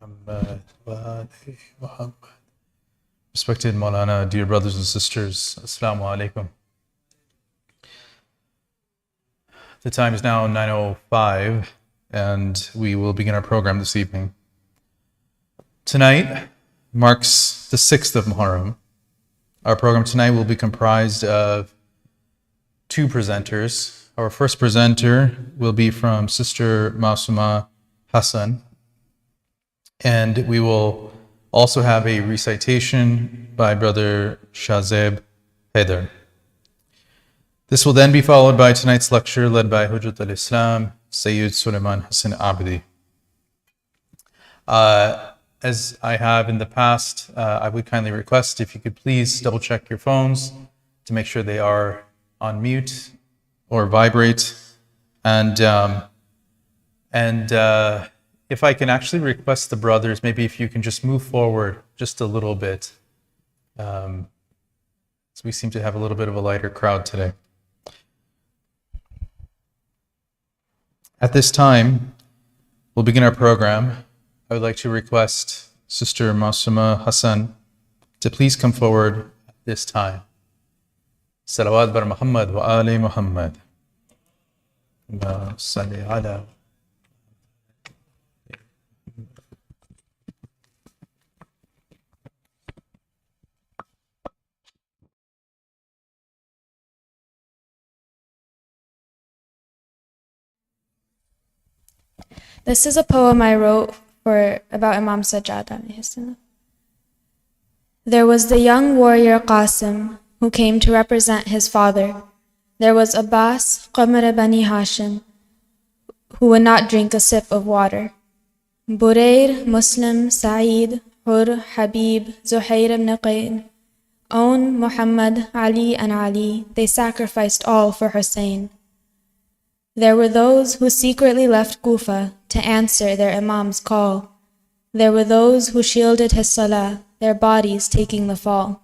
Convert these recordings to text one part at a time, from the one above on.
Muhammad wa ali Muhammad. Respected Maulana, dear brothers and sisters, Assalamu alaikum. The time is now 9:05 and we will begin our program this evening. Tonight marks the 6th of Muharram. Our program tonight will be comprised of two presenters. Our first presenter will be from Sister Maulana Hasan, and we will also have a recitation by Brother Shazeb Haider. This will then be followed by tonight's lecture led by Hujjat al-Islam, Sayyid Sulayman Hasan Abidi. As I have in the past, I would kindly request if you could please double check your phones to make sure they are on mute or vibrate. And if I can actually request the brothers, maybe if you can just move forward just a little bit. So we seem to have a little bit of a lighter crowd today. At this time, we'll begin our program. I would like to request Sister Maulana Hasan to please come forward at this time. Salawat bar Muhammad wa ali Muhammad. Salli ala. This is a poem I wrote about Imam Sajjad alayhi salam. There was the young warrior Qasim who came to represent his father. There was Abbas, Qamar Bani Hashim, who would not drink a sip of water. Burair, Muslim, Sa'id, Hur, Habib, Zuhair ibn Qayn, Aun, Muhammad, Ali and Ali, they sacrificed all for Hussein. There were those who secretly left Kufa to answer their Imam's call. There were those who shielded his salah, their bodies taking the fall.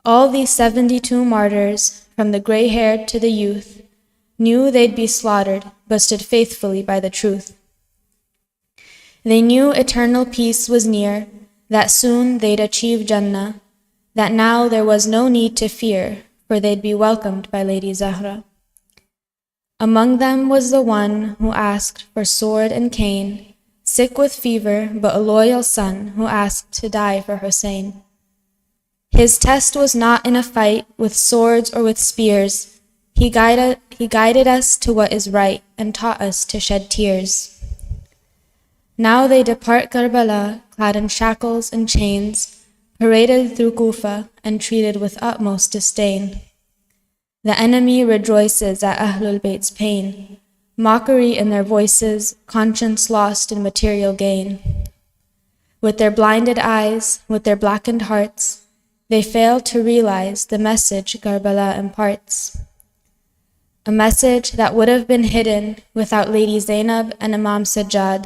All these 72 martyrs, from the gray-haired to the youth, knew they'd be slaughtered, but stood faithfully by the truth. They knew eternal peace was near, that soon they'd achieve Jannah, that now there was no need to fear, for they'd be welcomed by Lady Zahra. Among them was the one who asked for sword and cane, sick with fever, but a loyal son who asked to die for Hussein. His test was not in a fight with swords or with spears. He guided us to what is right and taught us to shed tears. Now they depart Karbala, clad in shackles and chains, paraded through Kufa and treated with utmost disdain. The enemy rejoices at Ahlul Bayt's pain, mockery in their voices, conscience lost in material gain. With their blinded eyes, with their blackened hearts, they fail to realize the message Karbala imparts. A message that would have been hidden without Lady Zainab and Imam Sajjad,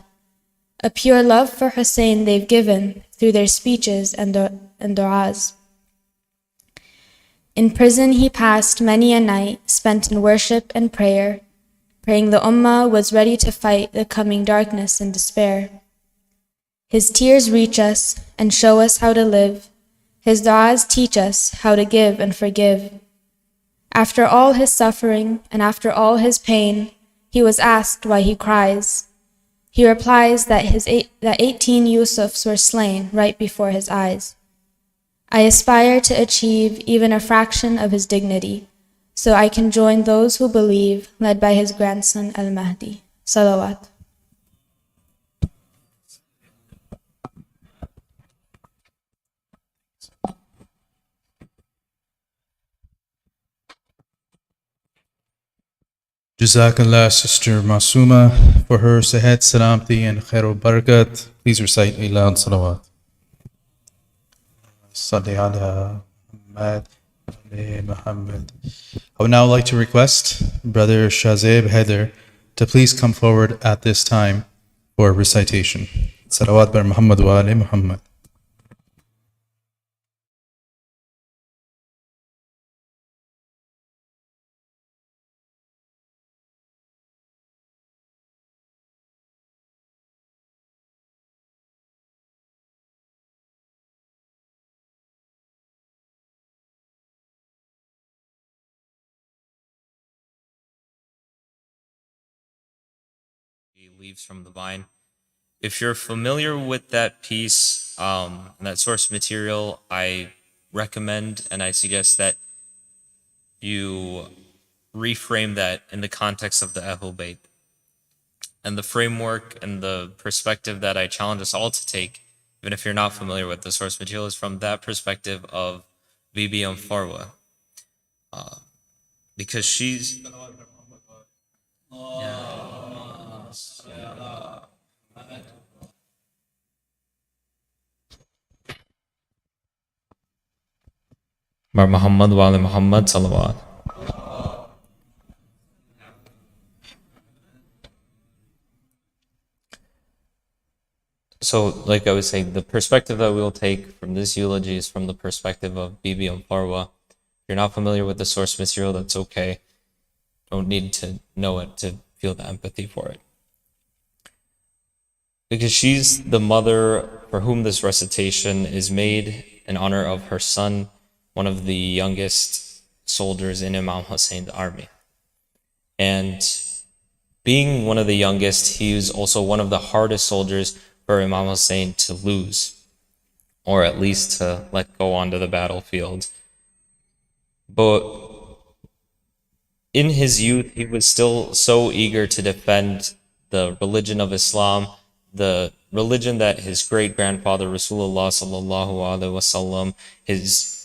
a pure love for Hussein they've given through their speeches and du'as. In prison he passed many a night spent in worship and prayer, praying the Ummah was ready to fight the coming darkness and despair. His tears reach us and show us how to live. His du'as teach us how to give and forgive. After all his suffering and after all his pain, he was asked why he cries. He replies that 18 Yusufs were slain right before his eyes. I aspire to achieve even a fraction of his dignity, so I can join those who believe, led by his grandson Al-Mahdi. Salawat. Jazakallah, Sister Masuma, for her sehat, salamti, and khair barakat. Please recite a loud salawat. Salli ala Muhammad. I would now like to request Brother Shazeb Haider to please come forward at this time for recitation. Salawat bar Muhammad wa ali Muhammad. the leaves from the vine. If you're familiar with that piece, and that source material, I recommend and I suggest that you reframe that in the context of the Ahlul Bayt. And the framework and the perspective that I challenge us all to take, even if you're not familiar with the source material, is from that perspective of Bibi Farwa. Because she's... Muhammad wa ali Muhammad salawat. So, like I was saying, the perspective that we'll take from this eulogy is from the perspective of Bibi Farwa. If you're not familiar with the source material, that's okay. Don't need to know it to feel the empathy for it. Because she's the mother for whom this recitation is made in honor of her son, one of the youngest soldiers in Imam Hussein's army. And being one of the youngest, he was also one of the hardest soldiers for Imam Hussein to lose, or at least to let go onto the battlefield. But in his youth, he was still so eager to defend the religion of Islam, the religion that his great-grandfather Rasulullah sallallahu alaihi wasallam, his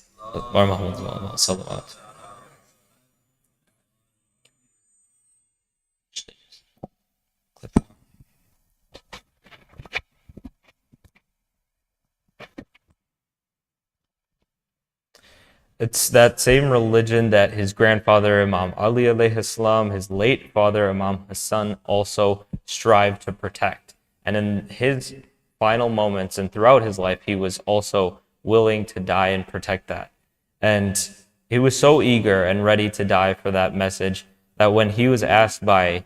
It's that same religion that his grandfather Imam Ali alayhi salam, his late father Imam Hasan, also strived to protect. And in his final moments and throughout his life, he was also willing to die and protect that. And he was so eager and ready to die for that message that when he was asked by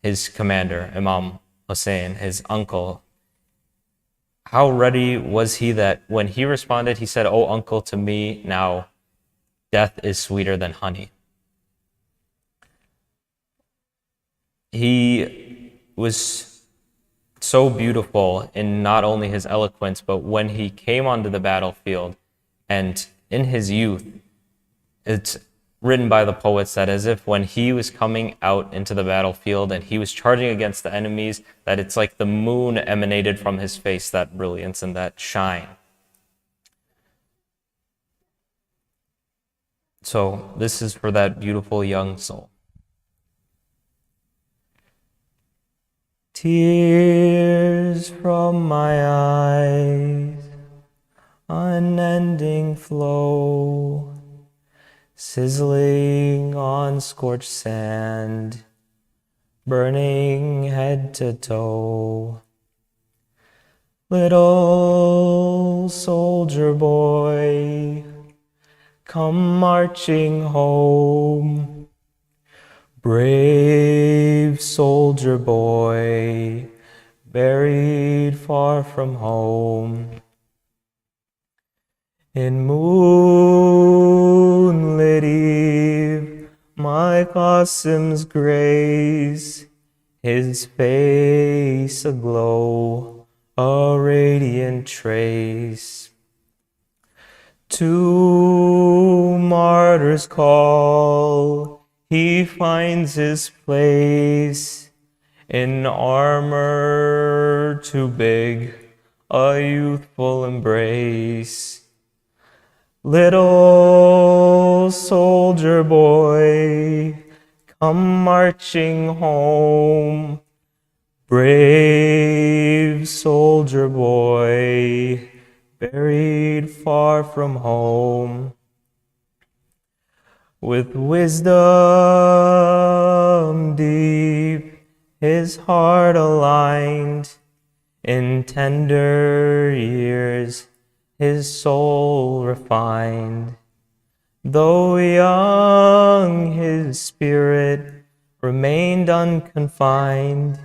his commander, Imam Hussein, his uncle, how ready was he, that when he responded, he said, "Oh, uncle, to me now, death is sweeter than honey." He was so beautiful in not only his eloquence, but when he came onto the battlefield and in his youth, it's written by the poets that as if when he was coming out into the battlefield and he was charging against the enemies, that it's like the moon emanated from his face, that brilliance and that shine. So this is for that beautiful young soul. Tears from my eyes, unending flow, sizzling on scorched sand, burning head to toe. Little soldier boy, come marching home. Brave soldier boy, buried far from home. In moonlit eve, my Qasim's grace, his face aglow, a radiant trace. To martyrs' call, he finds his place, in armor too big, a youthful embrace. Little soldier boy, come marching home. Brave soldier boy, buried far from home. With wisdom deep, his heart aligned, in tender years, his soul refined. Though young, his spirit remained unconfined.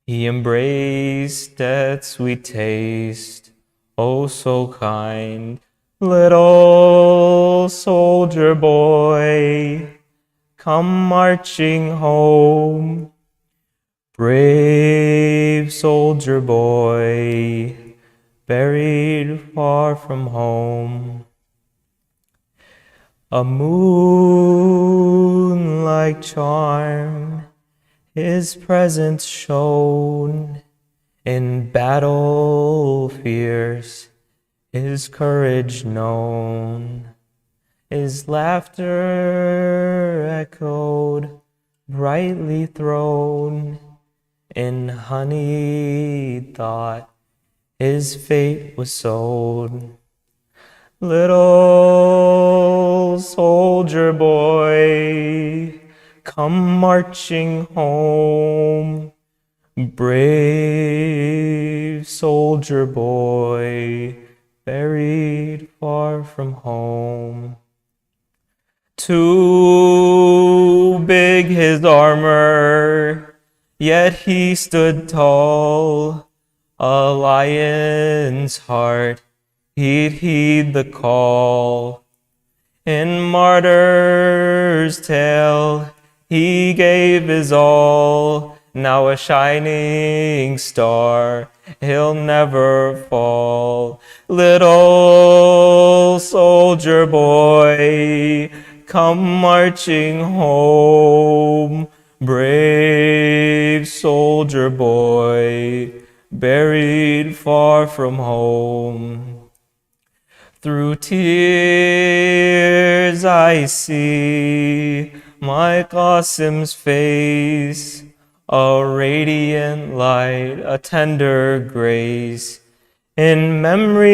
He embraced death's sweet taste, oh so kind. Little soldier boy, come marching home. Brave soldier boy, buried far from home. A moon-like charm his presence shone. In battle fierce, his courage known. His laughter echoed, brightly thrown. In honeyed thought, his fate was sown. Little soldier boy, come marching home. Brave soldier boy, buried far from home. Too big his armor, yet he stood tall. A lion's heart, he'd heed the call. In martyr's tale, he gave his all. Now a shining star, he'll never fall. Little soldier boy, come marching home. Brave soldier boy, buried far from home. Through tears I see my Qasim's face, a radiant light, a tender grace. In memory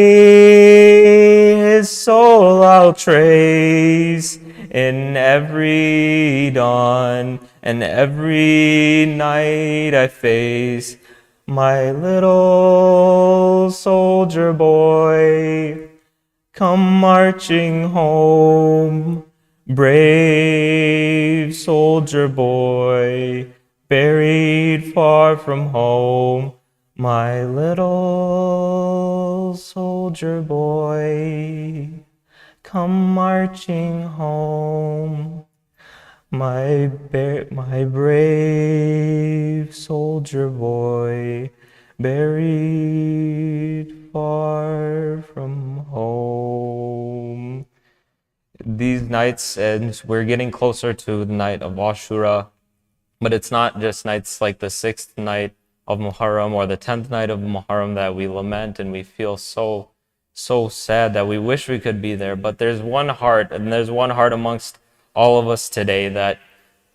his soul I'll trace, in every dawn and every night I face. My little soldier boy, come marching home. Brave soldier boy, buried far from home. My little soldier boy, come marching home. My brave soldier boy, buried far from home. These nights, and we're getting closer to the night of Ashura, but it's not just nights like the 6th night of Muharram or the 10th night of Muharram that we lament and we feel so sad that we wish we could be there. But there's one heart, and there's one heart amongst all of us today that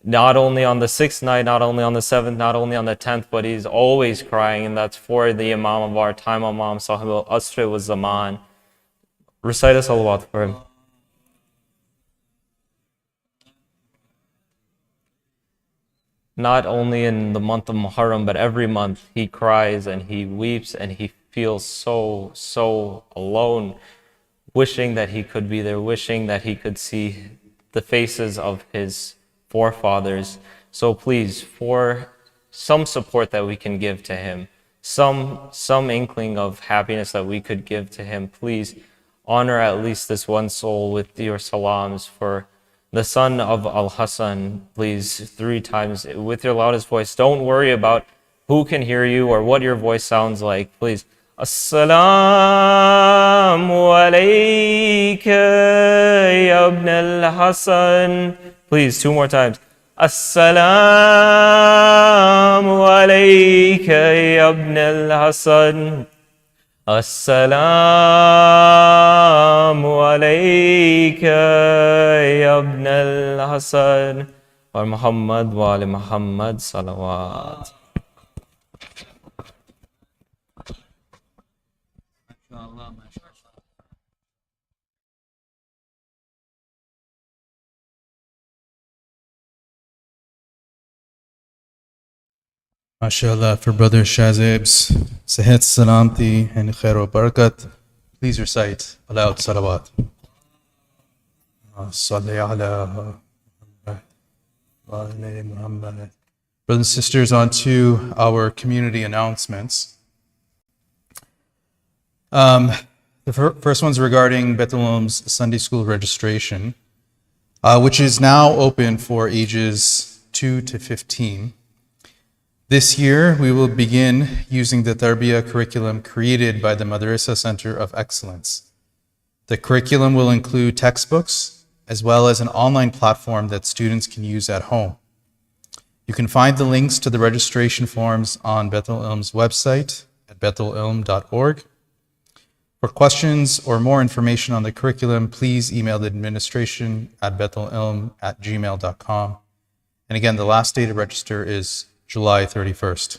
not only on the 6th night, not only on the 7th, not only on the 10th, but he's always crying, and that's for the Imam of our time, Imam Sahib al-Asr wa Zaman. Recite a salawat for him. Not only in the month of Muharram, but every month he cries and he weeps and he feels so alone, wishing that he could be there, wishing that he could see the faces of his forefathers. So please, for some support that we can give to him, some inkling of happiness that we could give to him, please honor at least this one soul with your salams for the son of Al-Hasan, please, 3 times with your loudest voice. Don't worry about who can hear you or what your voice sounds like. Please. Assalamu alayka ya ibn al-Hasan. Please, 2 more times. Assalamu alayka ya ibn al-Hasan. Assalamu alayka ya ibn al-Hasan wa Muhammad wa ali Muhammad salawat. MashaAllah, for Brother Shazib's Sehet Salamti and Khair wa Barakat, please recite aloud salawat. Salli ala Muhammad. Brothers and sisters, on to our community announcements. The first one's regarding Beit Ulum's Sunday school registration, which is now open for ages 2 to 15. This year, we will begin using the Tarbiyah curriculum created by the Madrasa Center of Excellence. The curriculum will include textbooks, as well as an online platform that students can use at home. You can find the links to the registration forms on Beit al-Ilm's website at beitalilm.org. For questions or more information on the curriculum, please email the administration at beitalilm@gmail.com. And again, the last day to register is July 31st.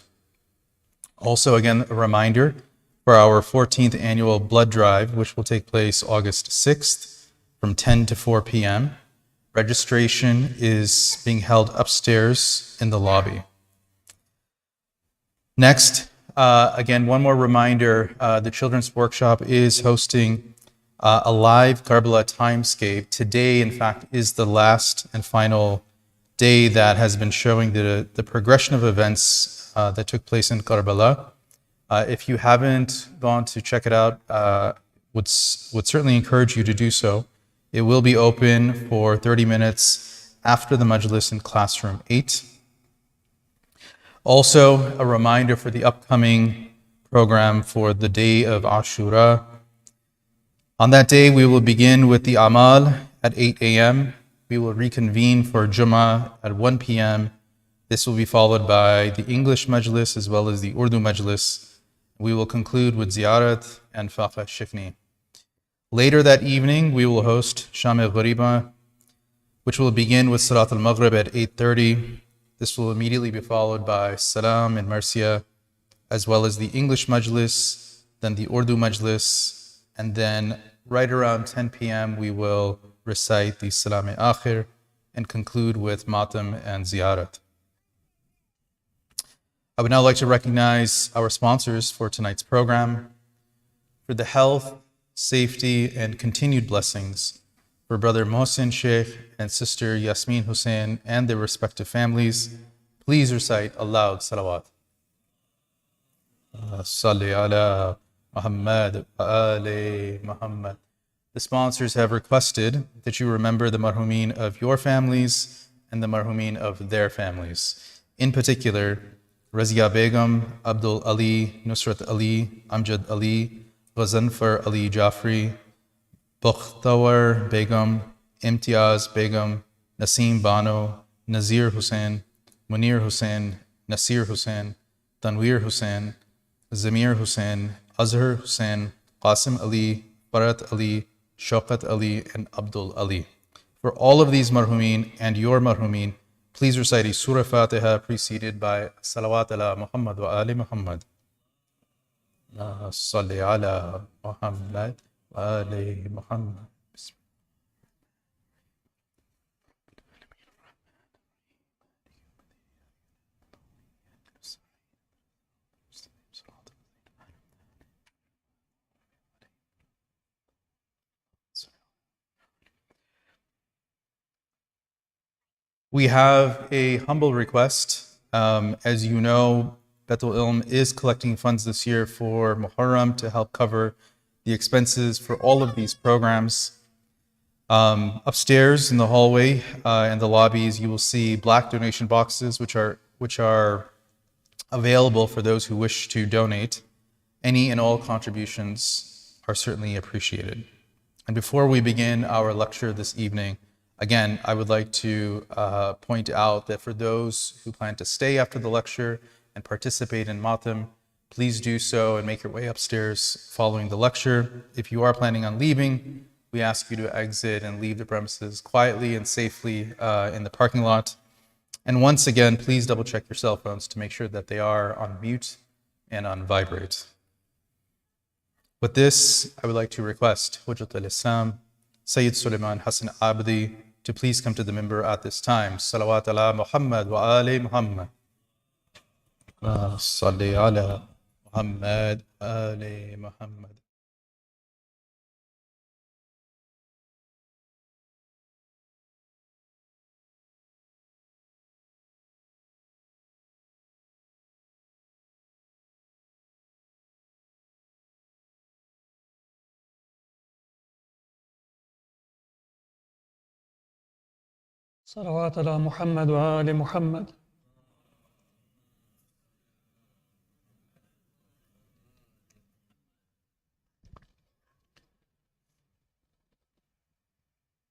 Also, again, a reminder for our 14th annual blood drive, which will take place August 6th from 10 to 4 p.m. Registration is being held upstairs in the lobby. Next, again, one more reminder, the Children's Workshop is hosting a live Karbala timescape. Today, in fact, is the last and final day that has been showing the progression of events that took place in Karbala. If you haven't gone to check it out, would certainly encourage you to do so. It will be open for 30 minutes after the Majlis in Classroom 8. Also, a reminder for the upcoming program for the day of Ashura. On that day, we will begin with the Amal at 8 a.m. We will reconvene for Jummah at 1 p.m. This will be followed by the English Majlis as well as the Urdu Majlis. We will conclude with Ziyarat and Faqa Shifni. Later that evening, we will host Sham-e-Ghariba, which will begin with Salat al-Maghrib at 8:30. This will immediately be followed by Salam and Marsiya, as well as the English Majlis, then the Urdu Majlis, and then right around 10 p.m. we will recite the Salam-e-Akhir and conclude with Matam and Ziyarat. I would now like to recognize our sponsors for tonight's program. For the health, safety, and continued blessings for Brother Mohsin Sheikh and Sister Yasmin Hussein and their respective families, please recite aloud salawat. Salli ala Muhammad wa ali Muhammad. The sponsors have requested that you remember the marhumin of your families and the marhumin of their families. In particular, Razia Begum, Abdul Ali, Nusrat Ali, Amjad Ali, Ghazanfar Ali Jafri, Bukhtawar Begum, Imtiaz Begum, Nasim Bano, Nazir Hussain, Munir Hussain, Nasir Hussain, Tanwir Hussain, Zamir Hussain, Azhar Hussain, Qasim Ali, Farat Ali, Shauqat Ali, and Abdul Ali. For all of these marhumin and your marhumin, please recite a Surah Fatiha preceded by Salawat ala Muhammad wa ali Muhammad. Salli ala Muhammad wa ali Muhammad. We have a humble request. As you know, Beit al-Ilm is collecting funds this year for Muharram to help cover the expenses for all of these programs. Upstairs in the hallway and the lobbies, you will see black donation boxes, which are available for those who wish to donate. Any and all contributions are certainly appreciated. And before we begin our lecture this evening, again, I would like to point out that for those who plan to stay after the lecture and participate in Matam, please do so and make your way upstairs following the lecture. If you are planning on leaving, we ask you to exit and leave the premises quietly and safely in the parking lot. And once again, please double check your cell phones to make sure that they are on mute and on vibrate. With this, I would like to request Hujjat al-Islam, Sayyid Sulayman Hasan Abidi, to please come to the minbar at this time. Salawat ala Muhammad wa ali Muhammad. Salli ala Muhammad wa ali Muhammad. صلوات على محمد وآل محمد.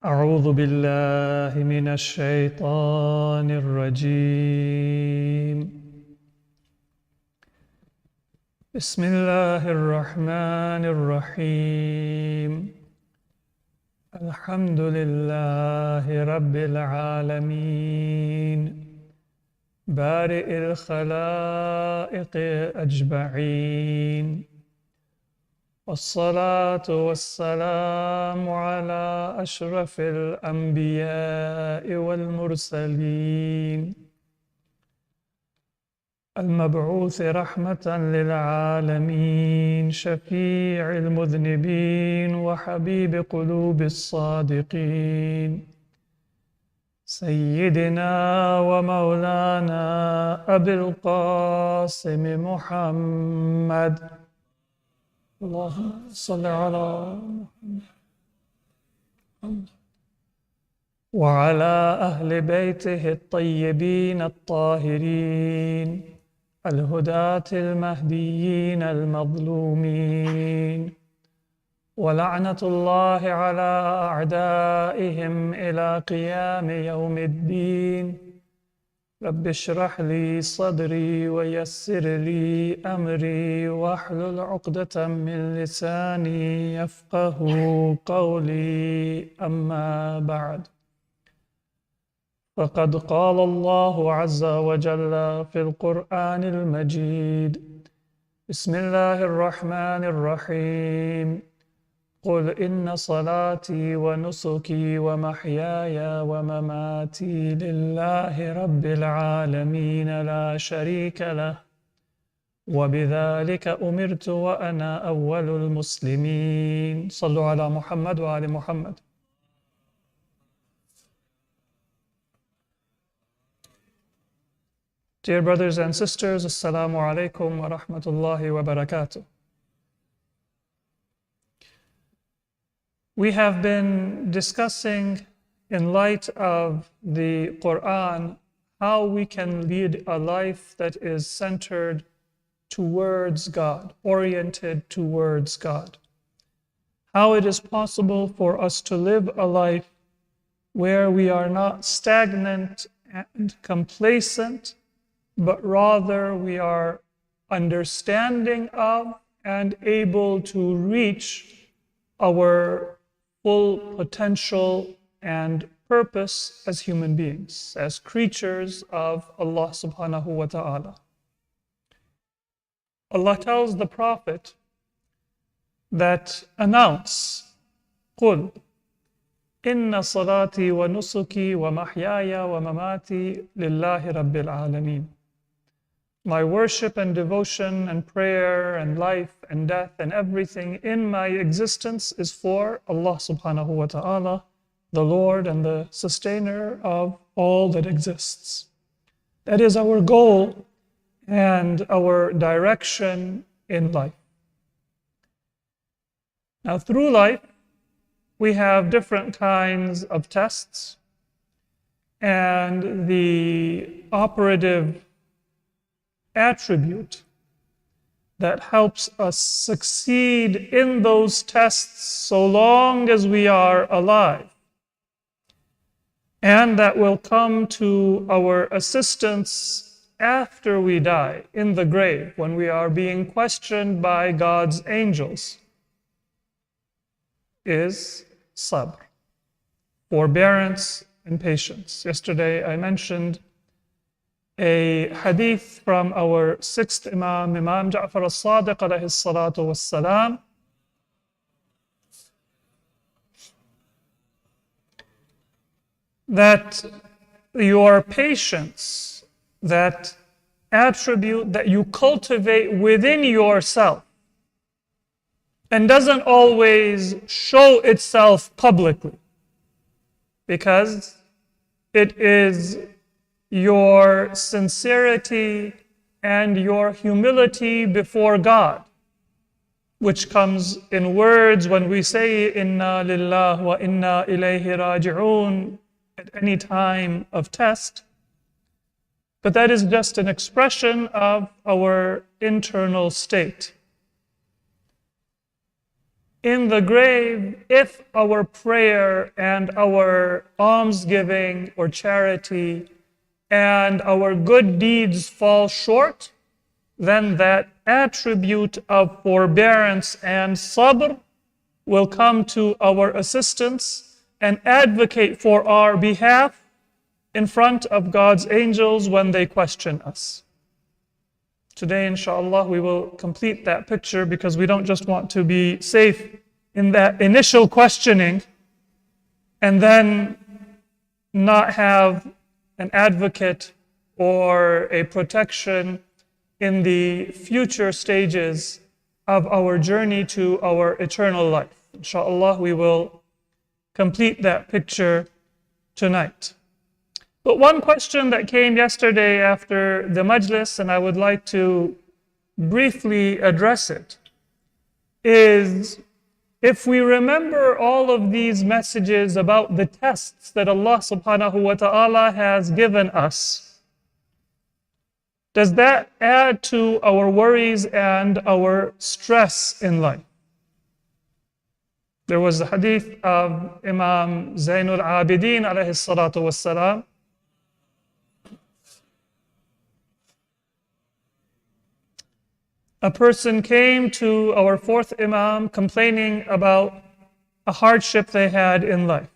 أعوذ بالله من الشيطان الرجيم. بسم الله الرحمن الرحيم. الحمد لله رب العالمين بارئ الخلائق أجمعين، والصلاة والسلام على أشرف الأنبياء والمرسلين المبعوث رحمة للعالمين، شفيع المذنبين وحبيب قلوب الصادقين، سيدنا ومولانا أبي القاسم محمد. اللهم صل على محمد وعلى أهل بيته الطيبين الطاهرين الهداة المهديين المظلومين، ولعنة الله على أعدائهم إلى قيام يوم الدين. رب اشرح لي صدري ويسر لي أمري واحلل عقدة من لساني يفقه قولي، أما بعد. فقد قال الله عز وجل في القرآن المجيد: بسم الله الرحمن الرحيم. قل إن صلاتي ونسكي ومحياي ومماتي لله رب العالمين لا شريك له، وبذلك أمرت وأنا أول المسلمين. صلوا على محمد وآل محمد. Dear brothers and sisters, Assalamu alaikum wa rahmatullahi wa barakatuh. We have been discussing, in light of the Quran, how we can lead a life that is centered towards God, oriented towards God. How it is possible for us to live a life where we are not stagnant and complacent, but rather we are understanding of and able to reach our full potential and purpose as human beings, as creatures of Allah subhanahu wa ta'ala. Allah tells the Prophet that announce, قُلْ إِنَّ صَلَاتِي وَنُسُكِي وَمَحْيَايَ وَمَمَاتِي لِلَّهِ رَبِّ الْعَالَمِينَ. My worship and devotion and prayer and life and death and everything in my existence is for Allah subhanahu wa ta'ala, the Lord and the sustainer of all that exists. That is our goal and our direction in life. Now, through life, we have different kinds of tests, and the operative attribute that helps us succeed in those tests so long as we are alive, and that will come to our assistance after we die in the grave, when we are being questioned by God's angels, is sabr, forbearance and patience. Yesterday I mentioned a hadith from our 6th Imam, Imam Ja'far al-Sadiq alayhi salatu was-salam, that your patience, that attribute that you cultivate within yourself and doesn't always show itself publicly, because it is your sincerity and your humility before God, which comes in words when we say inna lillah wa inna ilayhi raji'un at any time of test. But that is just an expression of our internal state. in the grave, if our prayer and our almsgiving or charity and our good deeds fall short, then that attribute of forbearance and sabr will come to our assistance and advocate for our behalf in front of God's angels when they question us. Today, inshallah, we will complete that picture because we don't just want to be safe in that initial questioning and then not have an advocate or a protection in the future stages of our journey to our eternal life. Inshallah, we will complete that picture tonight. But one question that came yesterday after the majlis, and I would like to briefly address it, is if we remember all of these messages about the tests that Allah subhanahu wa ta'ala has given us, does that add to our worries and our stress in life? There was the hadith of Imam Zainul Abidin alayhi salatu wassalam. A person came to our fourth Imam complaining about a hardship they had in life.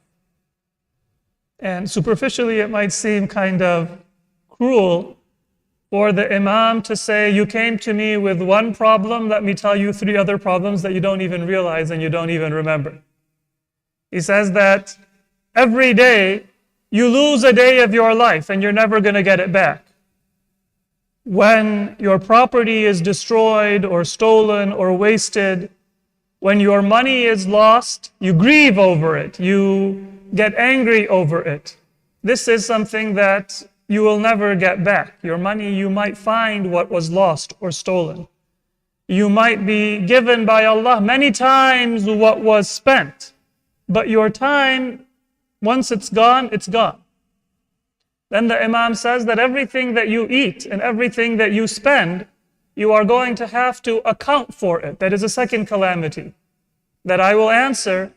And superficially it might seem kind of cruel for the Imam to say, you came to me with one problem, let me tell you 3 other problems that you don't even realize and you don't even remember. He says that every day you lose a day of your life and you're never going to get it back. When your property is destroyed or stolen or wasted, when your money is lost, you grieve over it, you get angry over it. This is something that you will never get back. Your money, you might find what was lost or stolen. You might be given by Allah many times what was spent, but your time, once it's gone, it's gone. Then the Imam says that everything that you eat and everything that you spend, you are going to have to account for it. That is a second calamity. That I will answer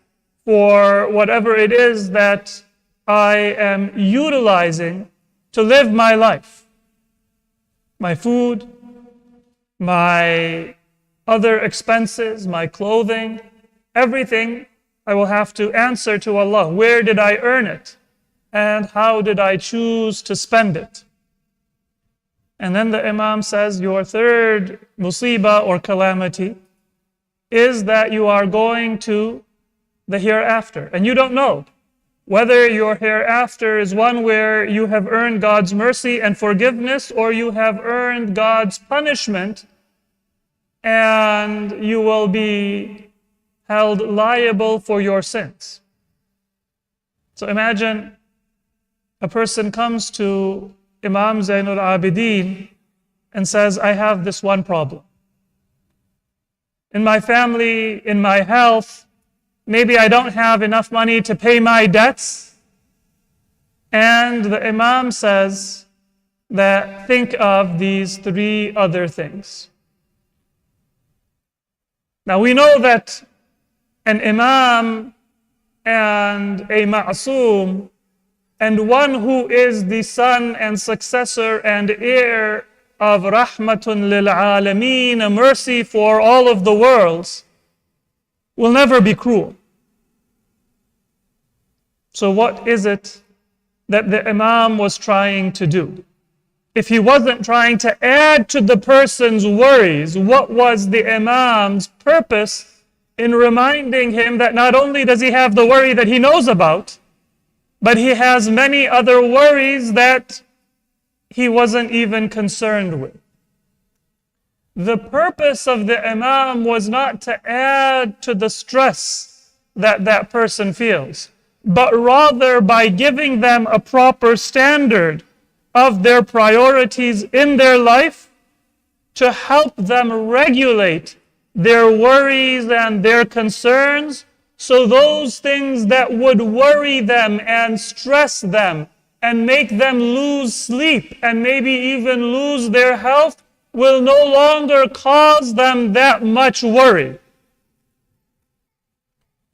for whatever it is that I am utilizing to live my life. My food, my other expenses, my clothing, everything I will have to answer to Allah. Where did I earn it? And how did I choose to spend it? And then the Imam says, your third musibah or calamity is that you are going to the hereafter. And you don't know whether your hereafter is one where you have earned God's mercy and forgiveness, or you have earned God's punishment and you will be held liable for your sins. So imagine a person comes to Imam Zainul Abidin and says, I have this one problem. In my family, in my health, maybe I don't have enough money to pay my debts. And the Imam says that think of these 3 other things. Now we know that an Imam and a Ma'soom and one who is the son and successor and heir of Rahmatun lil Alameen, a mercy for all of the worlds, will never be cruel. So what is it that the Imam was trying to do? If he wasn't trying to add to the person's worries, what was the Imam's purpose in reminding him that not only does he have the worry that he knows about, but he has many other worries that he wasn't even concerned with? The purpose of the Imam was not to add to the stress that that person feels, but rather by giving them a proper standard of their priorities in their life to help them regulate their worries and their concerns, so those things that would worry them and stress them and make them lose sleep and maybe even lose their health will no longer cause them that much worry.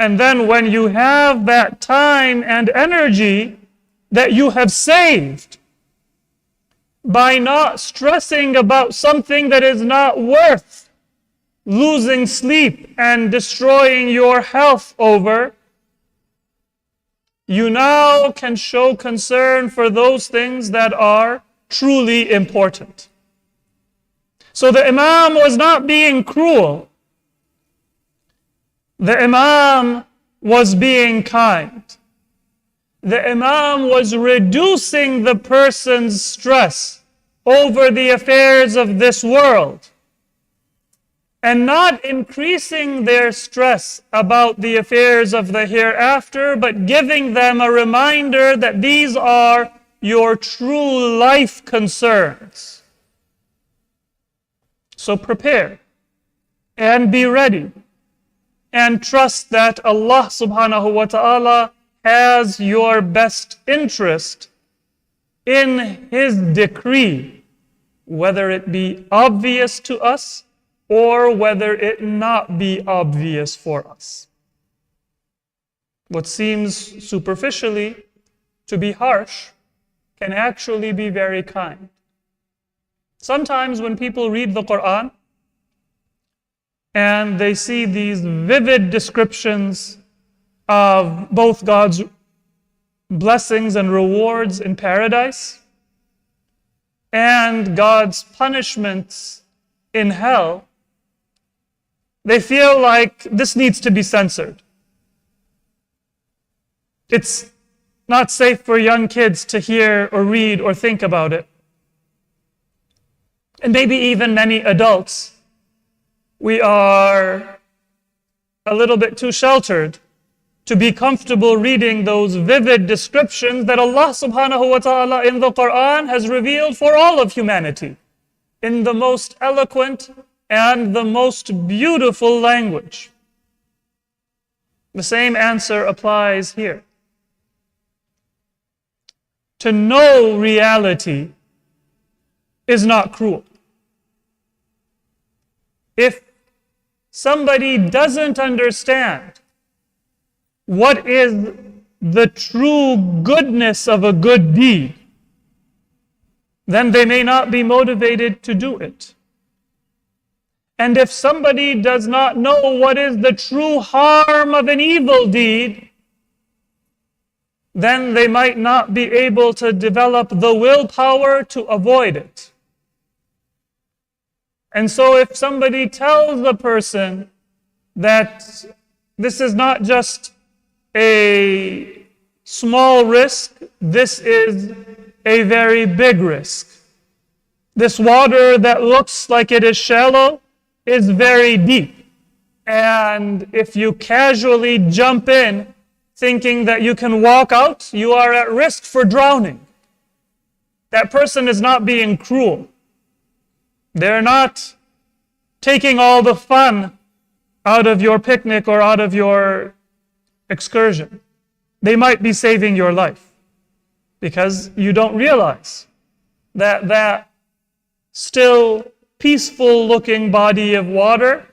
And then when you have that time and energy that you have saved by not stressing about something that is not worth losing sleep and destroying your health over, you now can show concern for those things that are truly important. So the Imam was not being cruel. The Imam was being kind. The Imam was reducing the person's stress over the affairs of this world and not increasing their stress about the affairs of the hereafter, but giving them a reminder that these are your true life concerns. So prepare and be ready and trust that Allah subhanahu wa ta'ala has your best interest in His decree, whether it be obvious to us or whether it not be obvious for us. What seems superficially to be harsh can actually be very kind. Sometimes when people read the Quran and they see these vivid descriptions of both God's blessings and rewards in paradise and God's punishments in hell, they feel like this needs to be censored. It's not safe for young kids to hear or read or think about it. And maybe even many adults, we are a little bit too sheltered to be comfortable reading those vivid descriptions that Allah subhanahu wa ta'ala in the Quran has revealed for all of humanity in the most eloquent and the most beautiful language. The same answer applies here. To know reality is not cruel. If somebody doesn't understand what is the true goodness of a good deed, then they may not be motivated to do it. And if somebody does not know what is the true harm of an evil deed, then they might not be able to develop the willpower to avoid it. And so if somebody tells a person that this is not just a small risk, this is a very big risk. This water that looks like it is shallow is very deep. And if you casually jump in thinking that you can walk out, you are at risk for drowning. That person is not being cruel. They're not taking all the fun out of your picnic or out of your excursion. They might be saving your life because you don't realize that that still peaceful looking body of water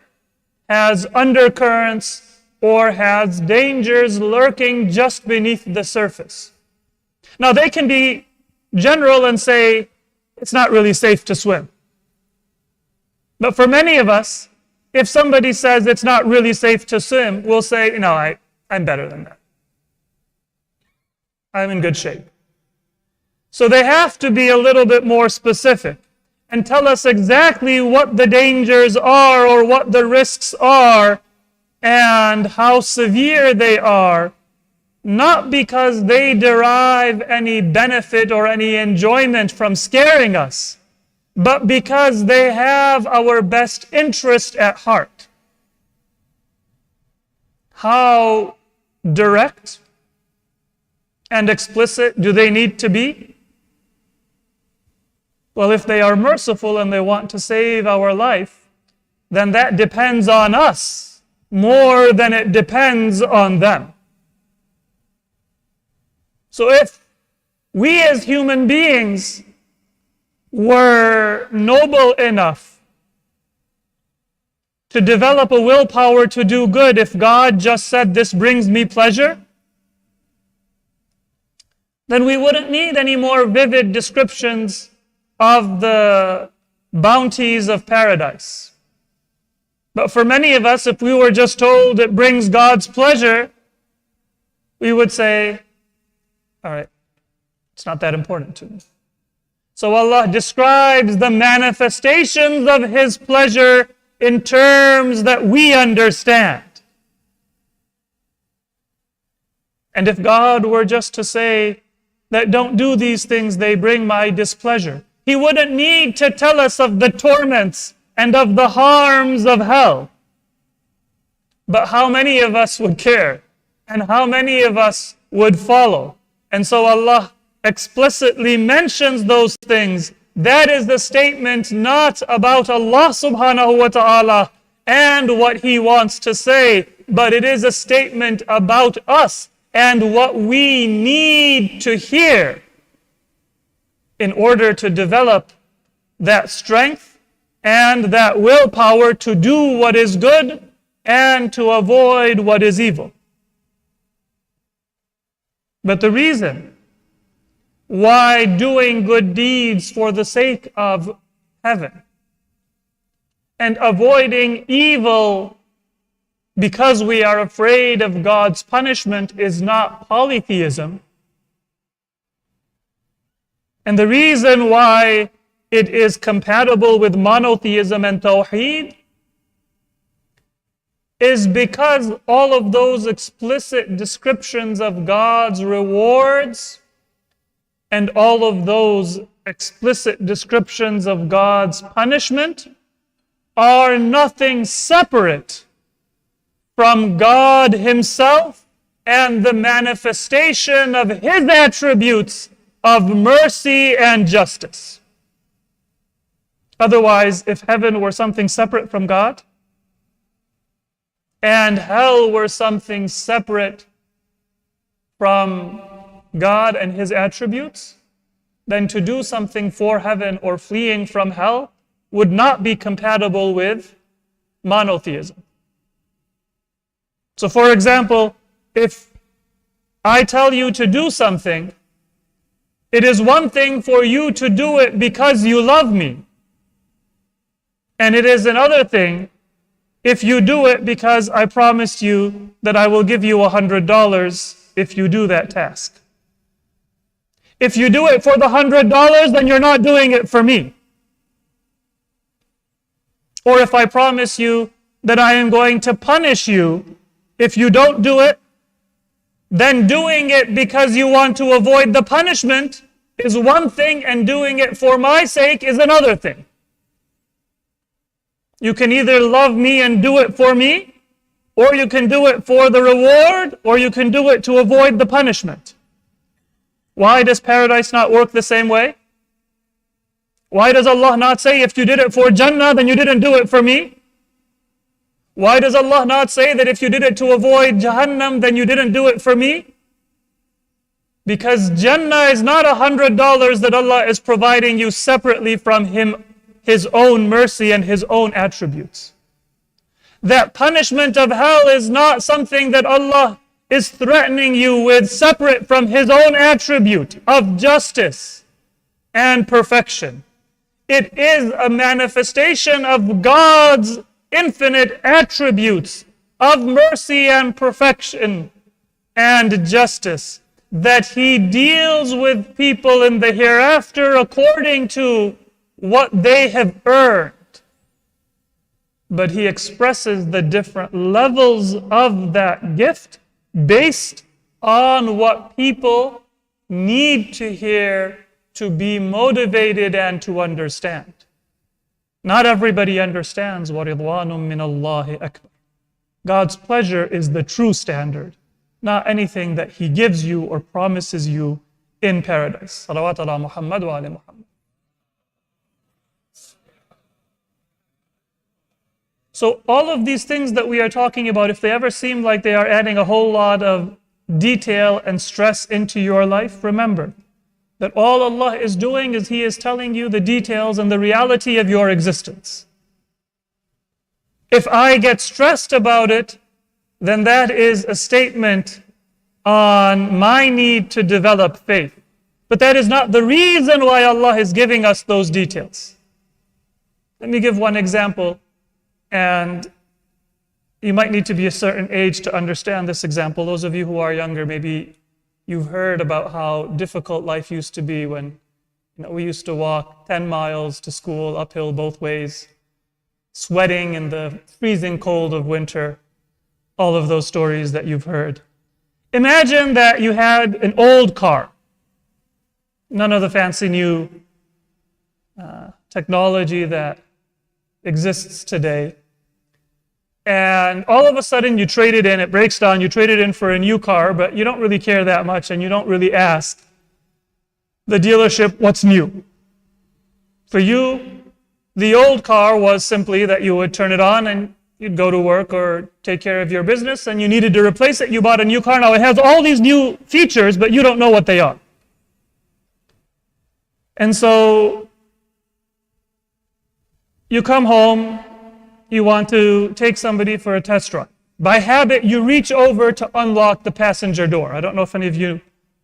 has undercurrents or has dangers lurking just beneath the surface. Now they can be general and say, it's not really safe to swim. But for many of us, if somebody says it's not really safe to swim, we'll say, no, I'm better than that. I'm in good shape. So they have to be a little bit more specific and tell us exactly what the dangers are or what the risks are and how severe they are, not because they derive any benefit or any enjoyment from scaring us, but because they have our best interest at heart. How direct and explicit do they need to be? Well, if they are merciful and they want to save our life, then that depends on us more than it depends on them. So if we as human beings were noble enough to develop a willpower to do good if God just said, this brings me pleasure? Then we wouldn't need any more vivid descriptions of the bounties of paradise. But for many of us, if we were just told it brings God's pleasure, we would say, all right, it's not that important to me. So Allah describes the manifestations of His pleasure in terms that we understand. And if God were just to say that don't do these things, they bring my displeasure, He wouldn't need to tell us of the torments and of the harms of hell. But how many of us would care? And how many of us would follow? And so Allah explicitly mentions those things. That is the statement not about Allah subhanahu wa ta'ala and what He wants to say, but it is a statement about us and what we need to hear in order to develop that strength and that willpower to do what is good and to avoid what is evil. But the reason why doing good deeds for the sake of heaven and avoiding evil because we are afraid of God's punishment is not polytheism, and the reason why it is compatible with monotheism and tawheed is because all of those explicit descriptions of God's rewards and all of those explicit descriptions of God's punishment are nothing separate from God Himself and the manifestation of His attributes of mercy and justice. Otherwise, if heaven were something separate from God, and hell were something separate from God and His attributes, then to do something for heaven or fleeing from hell would not be compatible with monotheism. So for example, if I tell you to do something, it is one thing for you to do it because you love me. And it is another thing if you do it because I promised you that I will give you $100 if you do that task. If you do it for the $100, then you're not doing it for me. Or if I promise you that I am going to punish you if you don't do it, then doing it because you want to avoid the punishment is one thing, and doing it for my sake is another thing. You can either love me and do it for me, or you can do it for the reward, or you can do it to avoid the punishment. Why does paradise not work the same way? Why does Allah not say, if you did it for Jannah, then you didn't do it for me? Why does Allah not say that if you did it to avoid Jahannam, then you didn't do it for me? Because Jannah is not $100 that Allah is providing you separately from His own mercy and His own attributes. That punishment of hell is not something that Allah is threatening you with separate from His own attribute of justice and perfection. It is a manifestation of God's infinite attributes of mercy and perfection and justice, that He deals with people in the hereafter according to what they have earned. But He expresses the different levels of that gift based on what people need to hear to be motivated and to understand. Not everybody understands وَرِضْوَانٌ مِّنَ اللَّهِ أَكْبَرُ. God's pleasure is the true standard, not anything that He gives you or promises you in paradise. Salawat ala Muhammad wa ali Muhammad. So all of these things that we are talking about, if they ever seem like they are adding a whole lot of detail and stress into your life, remember that all Allah is doing is He is telling you the details and the reality of your existence. If I get stressed about it, then that is a statement on my need to develop faith. But that is not the reason why Allah is giving us those details. Let me give one example, and you might need to be a certain age to understand this example. Those of you who are younger, maybe you've heard about how difficult life used to be when we used to walk 10 miles to school uphill both ways, sweating in the freezing cold of winter, all of those stories that you've heard. Imagine that you had an old car, none of the fancy new technology that exists today. And all of a sudden you trade it in, it breaks down, you trade it in for a new car, but you don't really care that much and you don't really ask the dealership what's new. For you, the old car was simply that you would turn it on and you'd go to work or take care of your business and you needed to replace it. You bought a new car. Now it has all these new features, but you don't know what they are. And so you come home, you want to take somebody for a test drive. By habit, you reach over to unlock the passenger door. I don't know if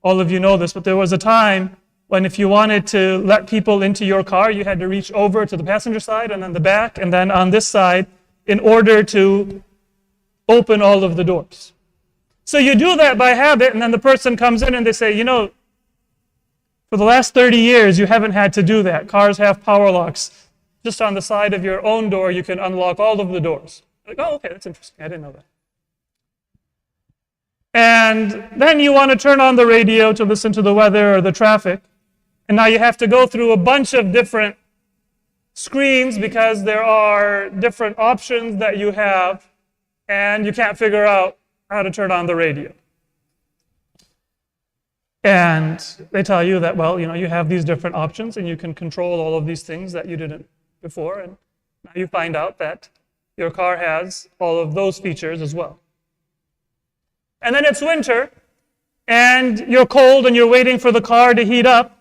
all of you know this, but there was a time when if you wanted to let people into your car, you had to reach over to the passenger side and then the back and then on this side in order to open all of the doors. So you do that by habit, and then the person comes in and they say, for the last 30 years, you haven't had to do that. Cars have power locks. Just on the side of your own door, you can unlock all of the doors. Like, oh, okay, that's interesting. I didn't know that. And then you want to turn on the radio to listen to the weather or the traffic. And now you have to go through a bunch of different screens because there are different options that you have, and you can't figure out how to turn on the radio. And they tell you that, well, you have these different options and you can control all of these things that you didn't before, and now you find out that your car has all of those features as well. And then it's winter, and you're cold and you're waiting for the car to heat up,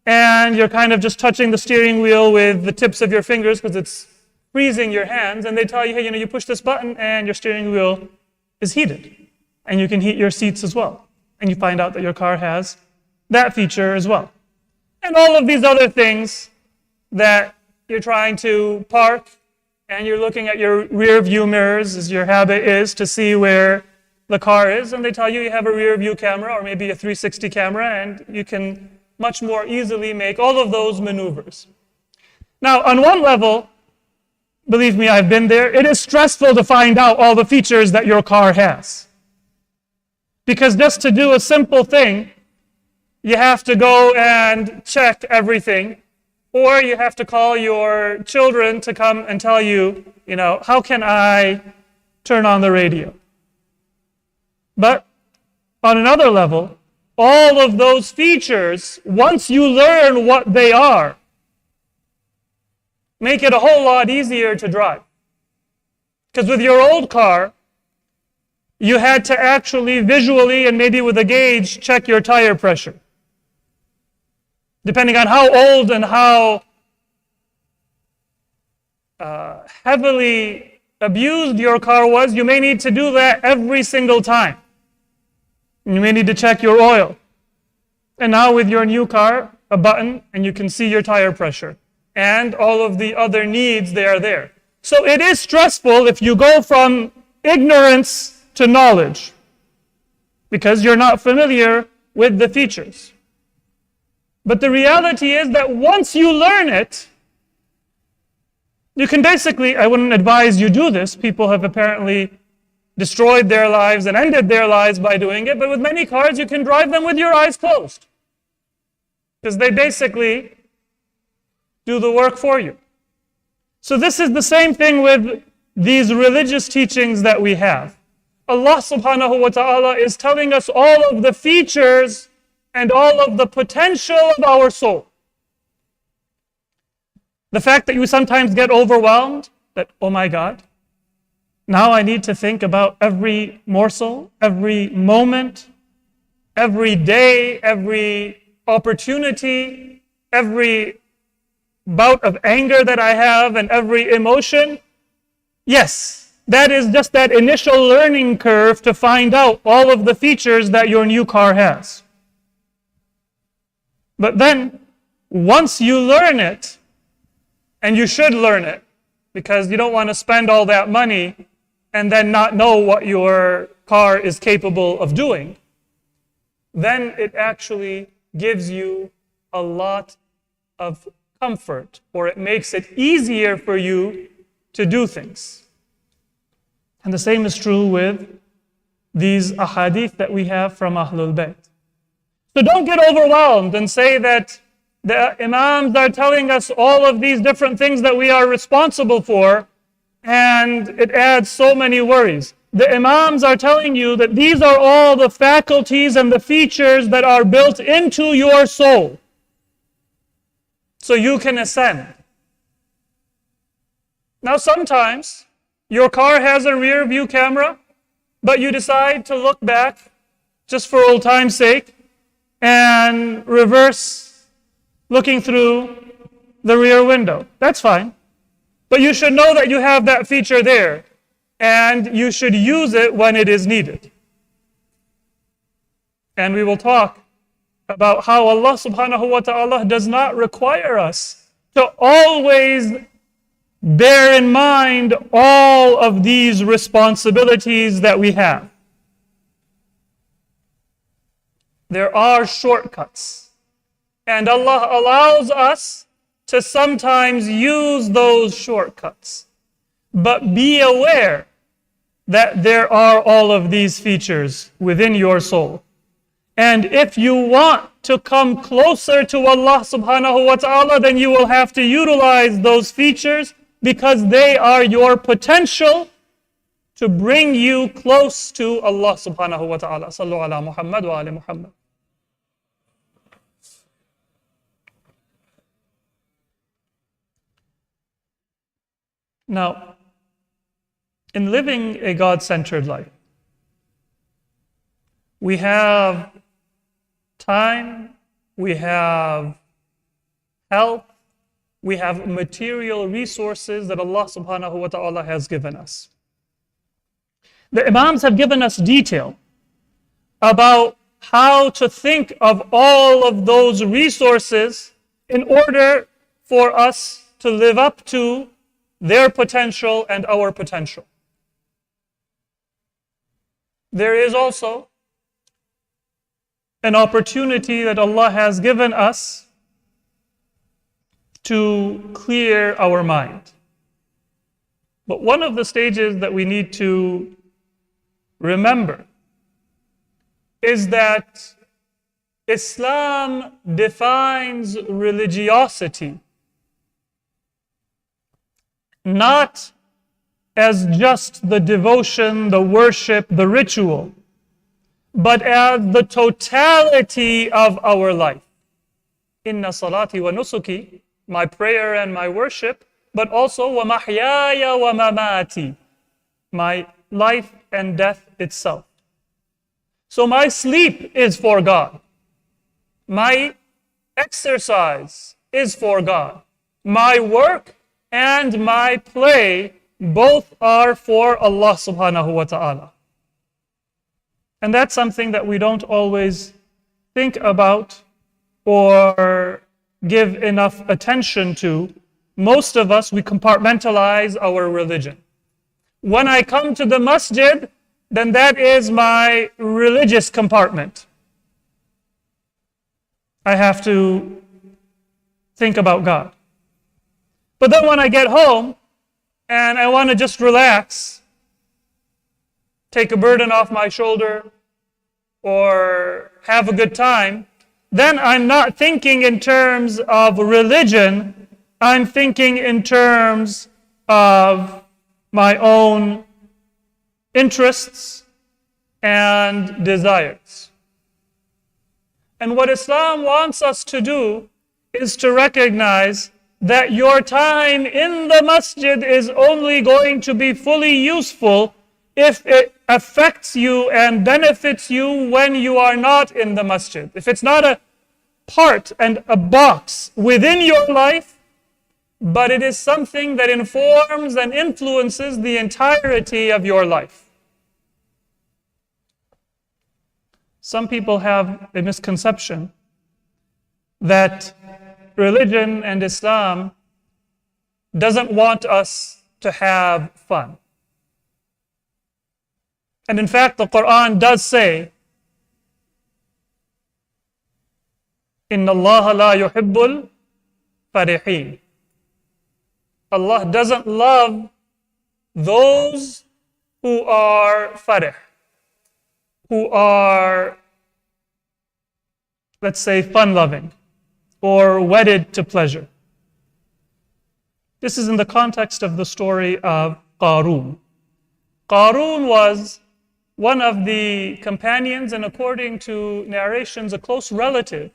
and you're kind of just touching the steering wheel with the tips of your fingers because it's freezing your hands, and they tell you, hey, you push this button and your steering wheel is heated, and you can heat your seats as well. And you find out that your car has that feature as well. And all of these other things that you're trying to park, and you're looking at your rear view mirrors, as your habit is, to see where the car is, and they tell you have a rear view camera or maybe a 360 camera, and you can much more easily make all of those maneuvers. Now, on one level, believe me, I've been there, it is stressful to find out all the features that your car has. Because just to do a simple thing, you have to go and check everything, or you have to call your children to come and tell you, how can I turn on the radio? But on another level, all of those features, once you learn what they are, make it a whole lot easier to drive. Because with your old car, you had to actually visually and maybe with a gauge check your tire pressure. Depending on how old and how heavily abused your car was, you may need to do that every single time. You may need to check your oil. And now with your new car, a button, and you can see your tire pressure. And all of the other needs, they are there. So it is stressful if you go from ignorance to knowledge, because you're not familiar with the features. But the reality is that once you learn it, you can basically, I wouldn't advise you do this. People have apparently destroyed their lives and ended their lives by doing it. But with many cars, you can drive them with your eyes closed, because they basically do the work for you. So this is the same thing with these religious teachings that we have. Allah subhanahu wa ta'ala is telling us all of the features and all of the potential of our soul. The fact that you sometimes get overwhelmed, that, oh my God, now I need to think about every morsel, every moment, every day, every opportunity, every bout of anger that I have and every emotion. Yes, that is just that initial learning curve to find out all of the features that your new car has. But then, once you learn it, and you should learn it, because you don't want to spend all that money and then not know what your car is capable of doing, then it actually gives you a lot of comfort, or it makes it easier for you to do things. And the same is true with these ahadith that we have from Ahlul Bayt. So don't get overwhelmed and say that the Imams are telling us all of these different things that we are responsible for, and it adds so many worries. The Imams are telling you that these are all the faculties and the features that are built into your soul, so you can ascend. Now sometimes your car has a rear view camera, but you decide to look back just for old time's sake and reverse looking through the rear window. That's fine. But you should know that you have that feature there, and you should use it when it is needed. And we will talk about how Allah subhanahu wa ta'ala does not require us to always bear in mind all of these responsibilities that we have. There are shortcuts, and Allah allows us to sometimes use those shortcuts. But be aware that there are all of these features within your soul. And if you want to come closer to Allah subhanahu wa ta'ala, then you will have to utilize those features, because they are your potential to bring you close to Allah subhanahu wa ta'ala. Sallu ala Muhammad wa ali Muhammad. Now, in living a God-centered life, we have time, we have health, we have material resources that Allah subhanahu wa ta'ala has given us. The Imams have given us detail about how to think of all of those resources in order for us to live up to their potential and our potential. There is also an opportunity that Allah has given us to clear our mind. But one of the stages that we need to remember is that Islam defines religiosity not as just the devotion, the worship, the ritual, but as the totality of our life. Inna salati wa nusuki, my prayer and my worship, but also wa mahyaya wa mamati, my life and death itself. So my sleep is for God. My exercise is for God. My work and my play both are for Allah subhanahu wa ta'ala. And that's something that we don't always think about or give enough attention to. Most of us, we compartmentalize our religion. When I come to the masjid, then that is my religious compartment. I have to think about God. But then when I get home and I want to just relax, take a burden off my shoulder, or have a good time, then I'm not thinking in terms of religion, I'm thinking in terms of my own interests and desires. And what Islam wants us to do is to recognize that your time in the masjid is only going to be fully useful if it affects you and benefits you when you are not in the masjid. If it's not a part and a box within your life, but it is something that informs and influences the entirety of your life. Some people have a misconception that religion and Islam doesn't want us to have fun. And in fact, the Quran does say, Inna Allah la yuhibbul farihin. Allah doesn't love those who are farih, who are, let's say, fun-loving or wedded to pleasure. This is in the context of the story of Qarun. Qarun was one of the companions, and according to narrations, a close relative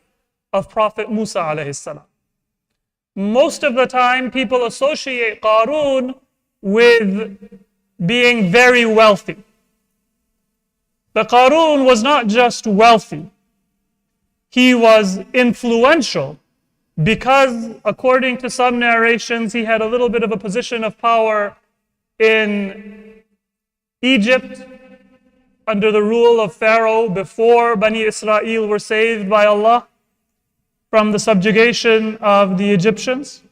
of Prophet Musa alayhi salam. Most of the time, people associate Qarun with being very wealthy. But Qarun was not just wealthy. He was influential because, according to some narrations, he had a little bit of a position of power in Egypt under the rule of Pharaoh before Bani Israel were saved by Allah from the subjugation of the Egyptians.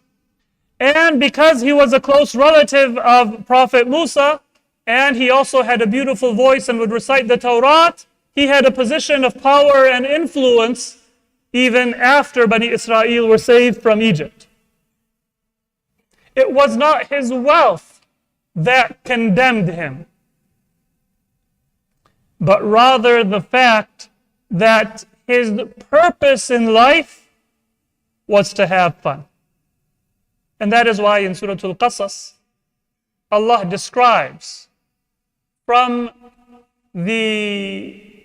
And because he was a close relative of Prophet Musa, and he also had a beautiful voice and would recite the Torah, he had a position of power and influence even after Bani Israel were saved from Egypt. It was not his wealth that condemned him, but rather the fact that his purpose in life was to have fun. And that is why in Surah Al-Qasas, Allah describes from the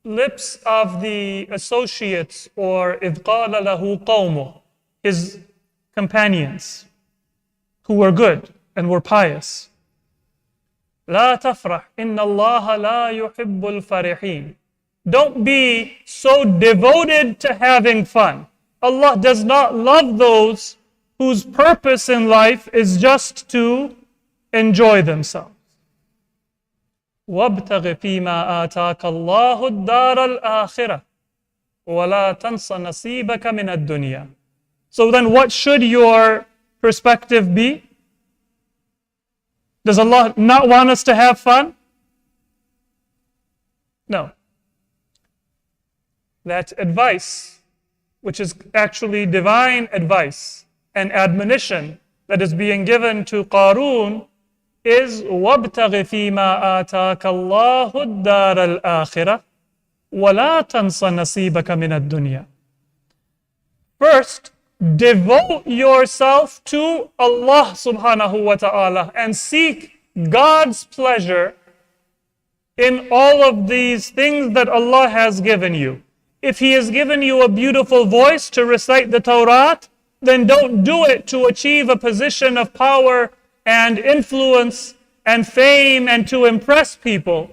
lips of the associates, or إِذْ قَالَ لَهُ قَوْمُهُ, his companions, who were good and were pious. لَا تَفْرَحْ إِنَّ اللَّهَ لَا يُحِبُّ الْفَرِحِينَ. Don't be so devoted to having fun. Allah does not love those whose purpose in life is just to enjoy themselves. وَابْتَغِ فِيمَا آتَاكَ اللَّهُ الدَّارَ الْآخِرَةَ وَلَا تَنْسَ نَصِيبَكَ مِنَ الدُّنْيَا. So then what should your perspective be? Does Allah not want us to have fun? No. That advice, which is actually divine advice and admonition that is being given to Qarun, is وَابْتَغِ فِي مَا آتَاكَ اللَّهُ الدَّارَ الْآخِرَةَ وَلَا تَنْسَ نَصِيبَكَ مِنَ الدُّنْيَا. First, devote yourself to Allah subhanahu wa ta'ala and seek God's pleasure in all of these things that Allah has given you. If He has given you a beautiful voice to recite the Torah, then don't do it to achieve a position of power and influence and fame and to impress people.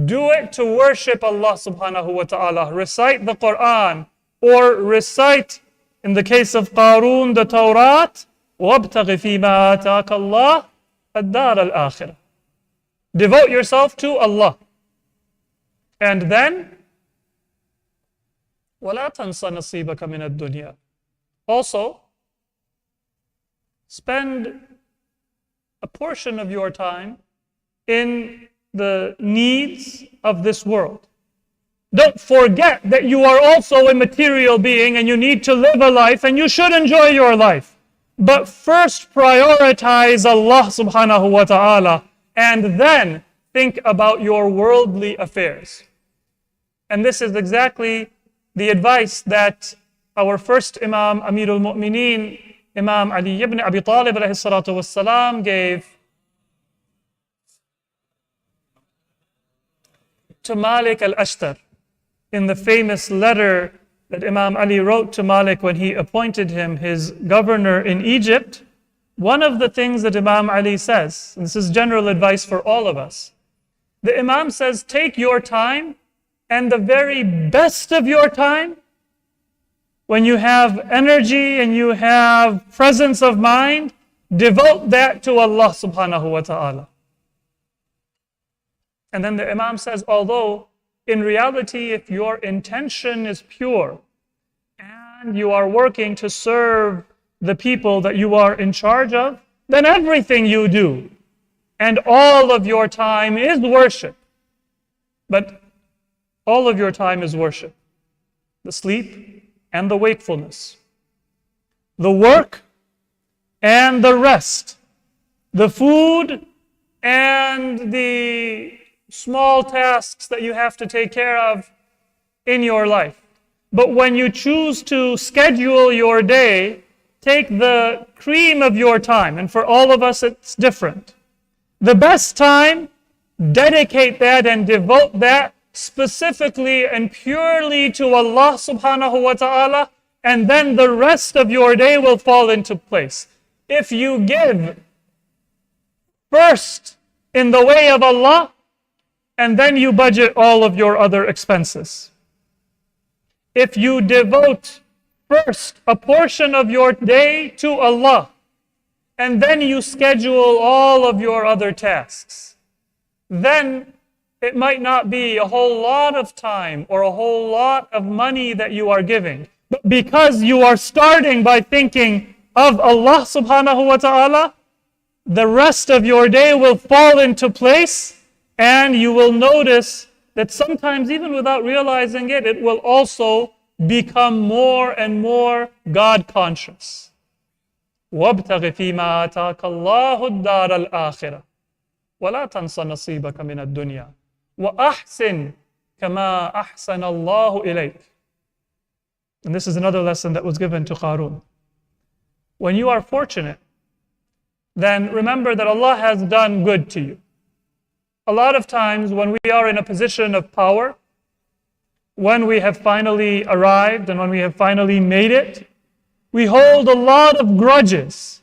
Do it to worship Allah subhanahu wa ta'ala. Recite the Quran, or recite, in the case of Qarun, the Torah. وَابْتَغِ فِي مَا آتَاكَ اللَّهُ الدَّارَ الْآخِرَةَ. Devote yourself to Allah. And then, وَلَا تَنْسَ نَصِيبَكَ مِنَ الدُّنْيَا. Also, spend a portion of your time in the needs of this world. Don't forget that you are also a material being and you need to live a life and you should enjoy your life. But first prioritize Allah subhanahu wa ta'ala and then think about your worldly affairs. And this is exactly the advice that our first Imam, Amirul Mu'mineen, Imam Ali ibn Abi Talib alayhi salatu wassalam, gave to Malik al-Ashtar in the famous letter that Imam Ali wrote to Malik when he appointed him his governor in Egypt. One of the things that Imam Ali says, and this is general advice for all of us, the Imam says, take your time and the very best of your time when you have energy and you have presence of mind, devote that to Allah subhanahu wa ta'ala. And then the Imam says, although in reality, if your intention is pure and you are working to serve the people that you are in charge of, then everything you do and all of your time is worship. But all of your time is worship. The sleep and the wakefulness, the work and the rest, the food and the small tasks that you have to take care of in your life. But when you choose to schedule your day, take the cream of your time, and for all of us it's different. The best time, dedicate that and devote that specifically and purely to Allah subhanahu wa ta'ala, and then the rest of your day will fall into place. If you give first in the way of Allah, and then you budget all of your other expenses. If you devote first a portion of your day to Allah, and then you schedule all of your other tasks, then it might not be a whole lot of time or a whole lot of money that you are giving. But because you are starting by thinking of Allah subhanahu wa ta'ala, the rest of your day will fall into place, and you will notice that sometimes, even without realizing it, it will also become more and more God conscious. وَابْتَغِ فِي مَا آتَاكَ اللَّهُ الدَّارَ الْآخِرَةَ وَلَا تَنْسَ نَصِيبَكَ مِنَ الدُّنْيَا وَأَحْسِنْ كَمَا أَحْسَنَ اللَّهُ إِلَيْكَ. And this is another lesson that was given to Qarun. When you are fortunate, then remember that Allah has done good to you. A lot of times when we are in a position of power, when we have finally arrived and when we have finally made it, we hold a lot of grudges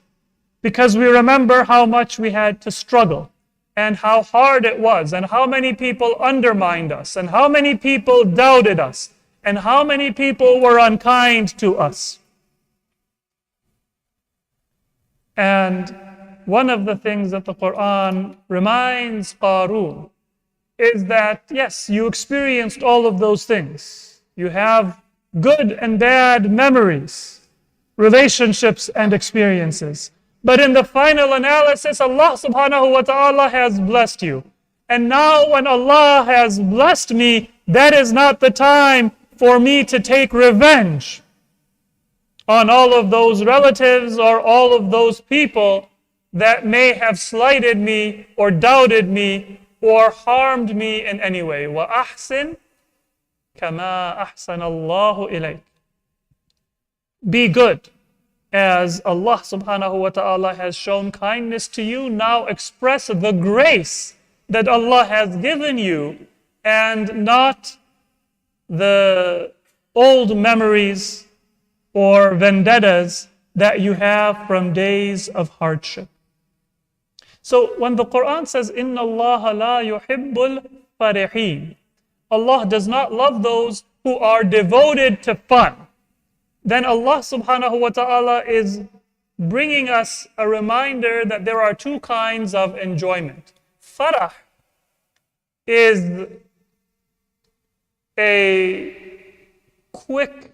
because we remember how much we had to struggle and how hard it was and how many people undermined us and how many people doubted us and how many people were unkind to us. And one of the things that the Quran reminds Qarun is that, yes, you experienced all of those things. You have good and bad memories, relationships and experiences. But in the final analysis, Allah subhanahu wa ta'ala has blessed you. And now when Allah has blessed me, that is not the time for me to take revenge on all of those relatives or all of those people that may have slighted me or doubted me or harmed me in any way. وَأَحْسِنْ كَمَا أَحْسَنَ اللَّهُ إِلَيْكَ. Be good as Allah subhanahu wa ta'ala has shown kindness to you. Now express the grace that Allah has given you and not the old memories or vendettas that you have from days of hardship. So when the Quran says, إِنَّ اللَّهَ لَا يُحِبُّ الْفَرِحِينَ, Allah does not love those who are devoted to fun, then Allah subhanahu wa ta'ala is bringing us a reminder that there are two kinds of enjoyment. Farah is a quick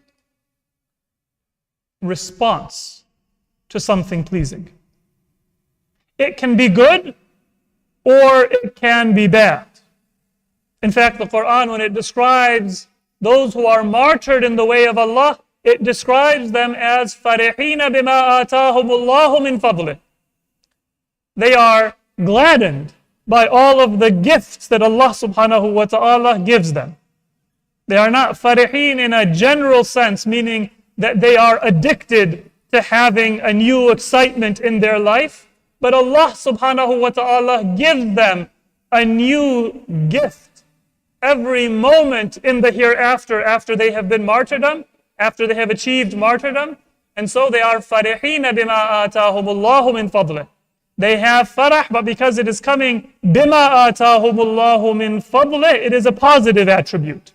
response to something pleasing. It can be good or it can be bad. In fact, the Quran, when it describes those who are martyred in the way of Allah, it describes them as فَرِحِينَ بِمَا آتَاهُمُ اللَّهُ مِنْ فَضْلِهِ. They are gladdened by all of the gifts that Allah subhanahu wa ta'ala gives them. They are not farihin in a general sense, meaning that they are addicted to having a new excitement in their life, but Allah subhanahu wa ta'ala gives them a new gift every moment in the hereafter after they have been martyrdom, after they have achieved martyrdom. And so they are farihin bima atahumullahu min fadlih. They have farah, but because it is coming bima atahumullahu min fadlih, it is a positive attribute.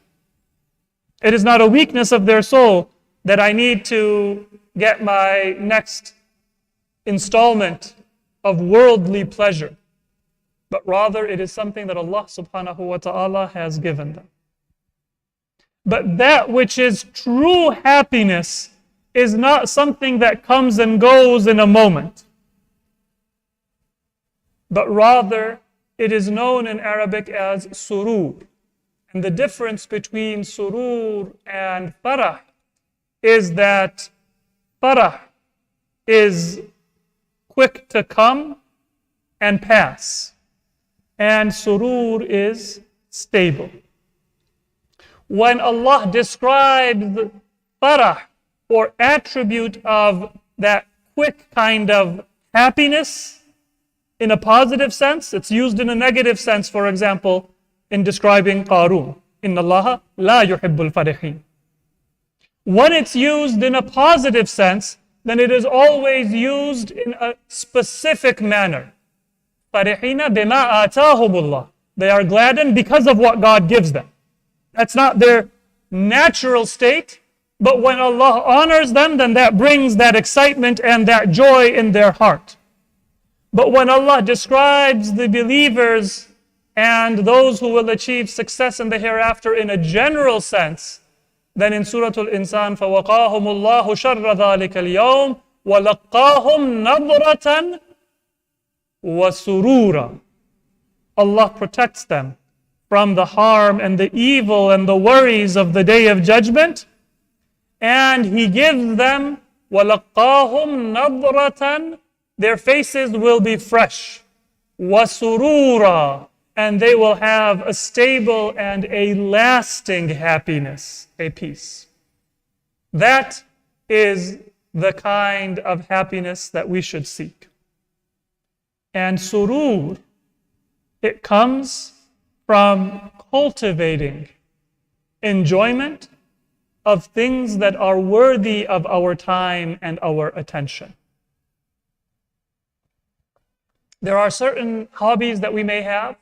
It is not a weakness of their soul, that I need to get my next installment of worldly pleasure, but rather it is something that Allah subhanahu wa ta'ala has given them. But that which is true happiness is not something that comes and goes in a moment, but rather it is known in Arabic as surur. And the difference between surur and farah is that farah is quick to come and pass, and surur is stable. When Allah describes farah, or attribute of that quick kind of happiness in a positive sense, it's used in a negative sense, for example, in describing Qarun. Inna Allah la yuhibbul farihin. When it's used in a positive sense, then it is always used in a specific manner. Farihina bima atahumullah. They are gladdened because of what God gives them. That's not their natural state, but when Allah honors them, then that brings that excitement and that joy in their heart. But when Allah describes the believers and those who will achieve success in the hereafter in a general sense, then in Surah Al-Insan, فَوَقَاهُمُ اللَّهُ شَرَّ ذَلِكَ الْيَوْمِ وَلَقَّاهُمْ نَضْرَةً وَسُرُورًا. Allah protects them from the harm and the evil and the worries of the Day of Judgment, and He gives them وَلَقَّاهُمْ نَضْرَةً, their faces will be fresh, وَسُرُورًا, and they will have a stable and a lasting happiness, a peace. That is the kind of happiness that we should seek. And surur, it comes from cultivating enjoyment of things that are worthy of our time and our attention. There are certain hobbies that we may have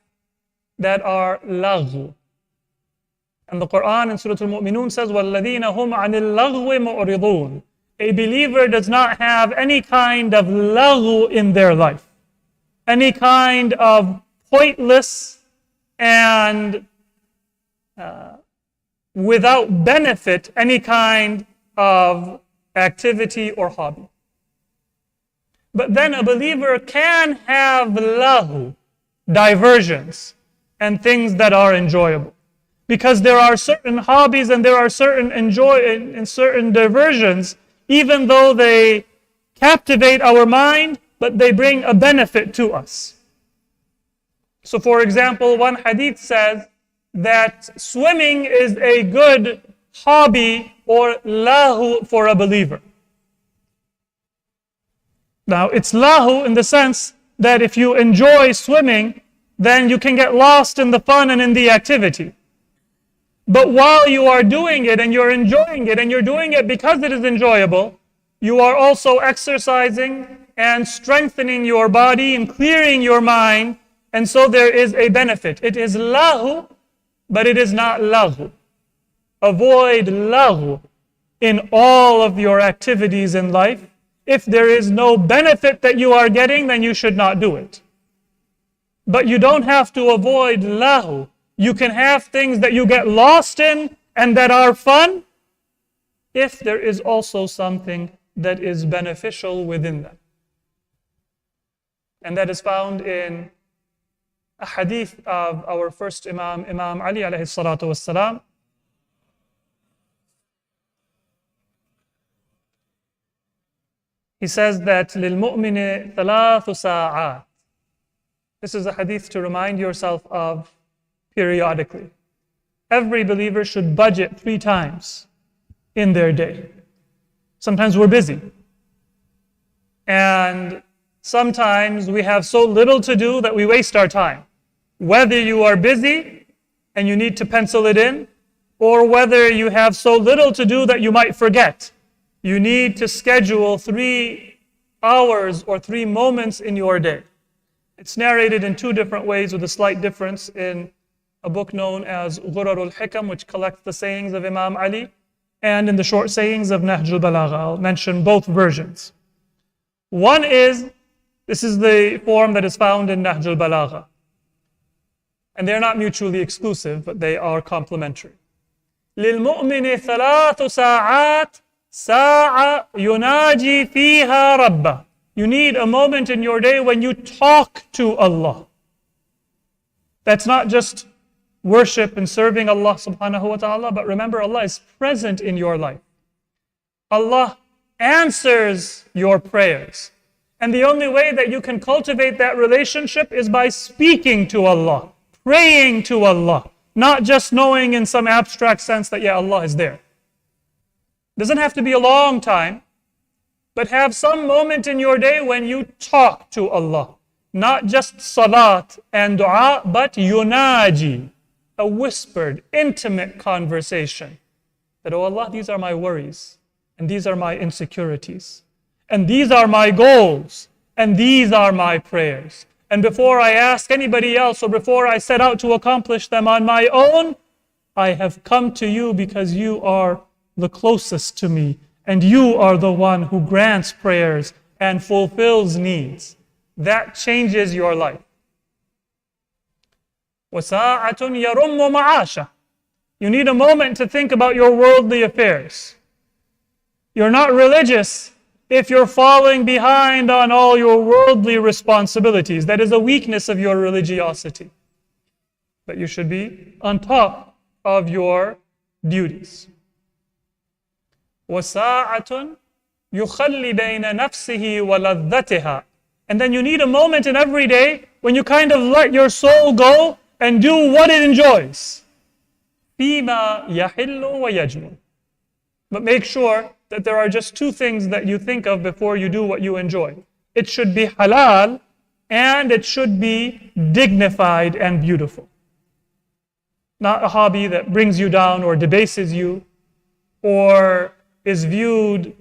that are laghu. And the Quran in Surah Al-Mu'minun says, وَالَّذِينَ هُمْ عَنِ اللَّغْوِ مُعْرِضُونَ. A believer does not have any kind of laghu in their life, any kind of pointless and without benefit, any kind of activity or hobby. But then a believer can have lahu, diversions, and things that are enjoyable. Because there are certain hobbies and there are certain certain diversions, even though they captivate our mind, but they bring a benefit to us. So for example, one hadith says that swimming is a good hobby or lahu for a believer. Now, it's lahu in the sense that if you enjoy swimming, then you can get lost in the fun and in the activity. But while you are doing it and you're enjoying it and you're doing it because it is enjoyable, you are also exercising and strengthening your body and clearing your mind, and so there is a benefit. It is lahu, but it is not lahu. Avoid lahu in all of your activities in life. If there is no benefit that you are getting, then you should not do it. But you don't have to avoid lahu. You can have things that you get lost in and that are fun, if there is also something that is beneficial within them. And that is found in a hadith of our first Imam, Imam Ali alayhi salatu wassalam. He says that لِلْمُؤْمِنِ ثَلَاثُ سَاعَاتٍ. This is a hadith to remind yourself of periodically. Every believer should budget 3 times in their day. Sometimes we're busy. And sometimes we have so little to do that we waste our time. Whether you are busy and you need to pencil it in, or whether you have so little to do that you might forget. You need to schedule 3 hours or 3 moments in your day. It's narrated in 2 different ways with a slight difference in a book known as Ghurarul Hikam, which collects the sayings of Imam Ali. and in the short sayings of Nahj al-Balagha. I'll mention both versions. One is, this is the form that is found in Nahj al-Balagha. And they're not mutually exclusive, but they are complementary. للمؤمن ثلاث ساعات ساعة يناجي فيها ربه. You need a moment in your day when you talk to Allah. That's not just worship and serving Allah subhanahu wa ta'ala, but remember, Allah is present in your life. Allah answers your prayers. And the only way that you can cultivate that relationship is by speaking to Allah, praying to Allah, not just knowing in some abstract sense that, yeah, Allah is there. It doesn't have to be a long time, but have some moment in your day when you talk to Allah. Not just salat and dua, but yunaji, a whispered, intimate conversation. That, oh Allah, these are my worries, and these are my insecurities, and these are my goals, and these are my prayers. And before I ask anybody else, or before I set out to accomplish them on my own, I have come to you because you are the closest to me, and you are the one who grants prayers and fulfills needs. That changes your life. وَسَاعَةٌ يَرُمُّ مَعَاشَةً. You need a moment to think about your worldly affairs. You're not religious if you're falling behind on all your worldly responsibilities. That is a weakness of your religiosity. But you should be on top of your duties. وَسَاعَةٌ يُخَلِّ بَيْنَ نَفْسِهِ وَلَذَّتِهَا. And then you need a moment in every day when you kind of let your soul go and do what it enjoys. فِيمَا يَحِلُّ وَيَجْمُلُ. But make sure that there are just two things that you think of before you do what you enjoy. It should be halal and it should be dignified and beautiful. Not a hobby that brings you down or debases you or is viewed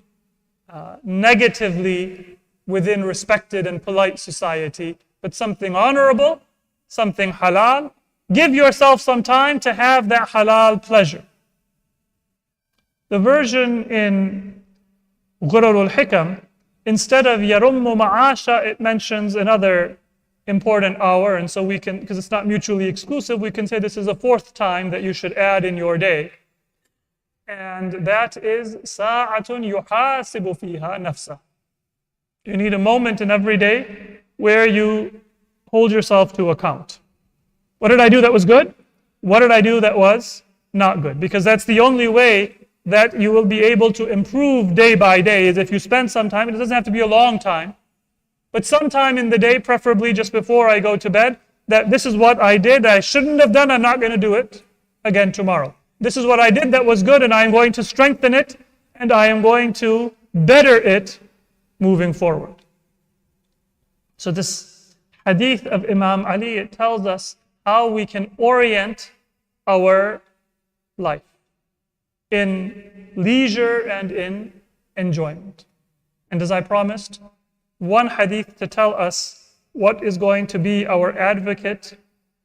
negatively within respected and polite society, but something honorable, something halal. Give yourself some time to have that halal pleasure. The version in Ghurarul Hikam, instead of yarummu ma'asha, it mentions another important hour, and so we can, because it's not mutually exclusive, we can say this is a fourth time that you should add in your day. And that is sa'atun yuhasibu fiha nafsa. You need a moment in every day where you hold yourself to account. What did I do that was good? What did I do that was not good? Because that's the only way that you will be able to improve day by day, is if you spend some time. It doesn't have to be a long time, but sometime in the day, preferably just before I go to bed, that this is what I did, I shouldn't have done, I'm not going to do it again tomorrow. This is what I did that was good, and I am going to strengthen it, and I am going to better it moving forward. So this hadith of Imam Ali, it tells us how we can orient our life in leisure and in enjoyment. And as I promised, one hadith to tell us what is going to be our advocate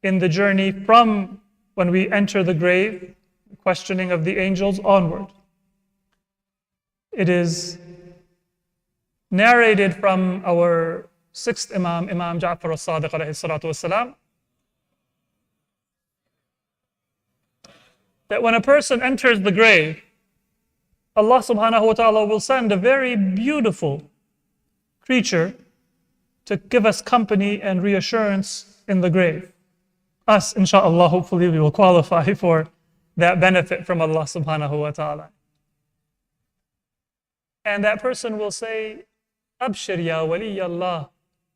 in the journey from when we enter the grave, questioning of the angels, onward. It is narrated from our sixth Imam, Imam Ja'far al-Sadiq alayhi salatu wasalam, that when a person enters the grave, Allah subhanahu wa ta'ala will send a very beautiful creature to give us company and reassurance in the grave. Us, inshaAllah, hopefully we will qualify for that benefit from Allah subhanahu wa ta'ala. And that person will say, Abshir ya wali Allah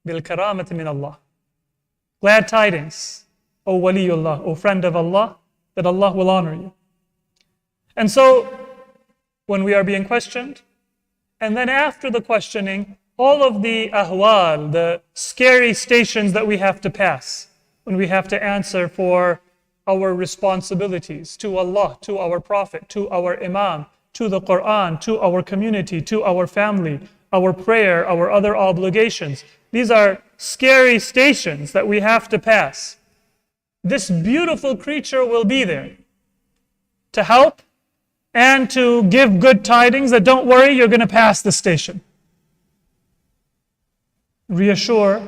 bil karamat min Allah. Glad tidings, O waliullah, O friend of Allah, that Allah will honor you. And so, when we are being questioned, and then after the questioning, all of the ahwal, the scary stations that we have to pass, when we have to answer for our responsibilities to Allah, to our Prophet, to our Imam, to the Quran, to our community, to our family, our prayer, our other obligations. These are scary stations that we have to pass. This beautiful creature will be there to help and to give good tidings that don't worry, you're going to pass the station. Reassure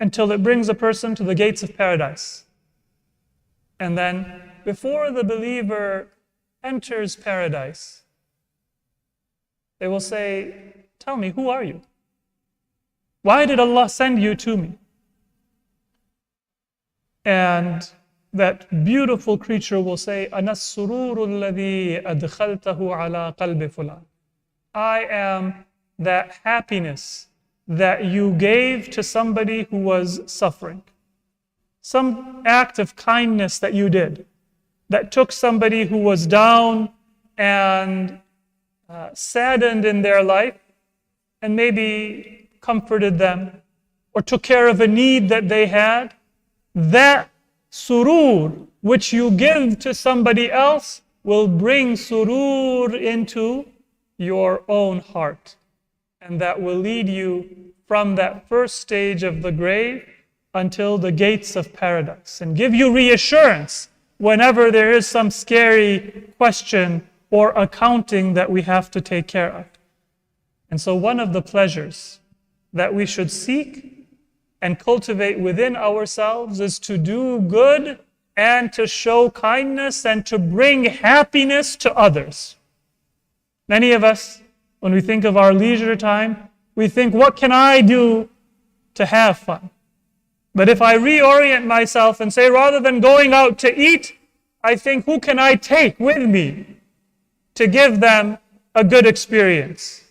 until it brings a person to the gates of paradise. And then, before the believer enters paradise, they will say, tell me, who are you? Why did Allah send you to me? And that beautiful creature will say, أَنَا السُّرُورُ الَّذِي أَدْخَلْتَهُ عَلَى قَلْبِ فُلَانٍ. I am that happiness that you gave to somebody who was suffering. Some act of kindness that you did that took somebody who was down and saddened in their life and maybe comforted them or took care of a need that they had. That surur which you give to somebody else will bring surur into your own heart. And that will lead you from that first stage of the grave until the gates of paradise and give you reassurance whenever there is some scary question or accounting that we have to take care of. And so one of the pleasures that we should seek and cultivate within ourselves is to do good and to show kindness and to bring happiness to others. Many of us, when we think of our leisure time, we think, what can I do to have fun? But if I reorient myself and say, rather than going out to eat, I think, who can I take with me to give them a good experience?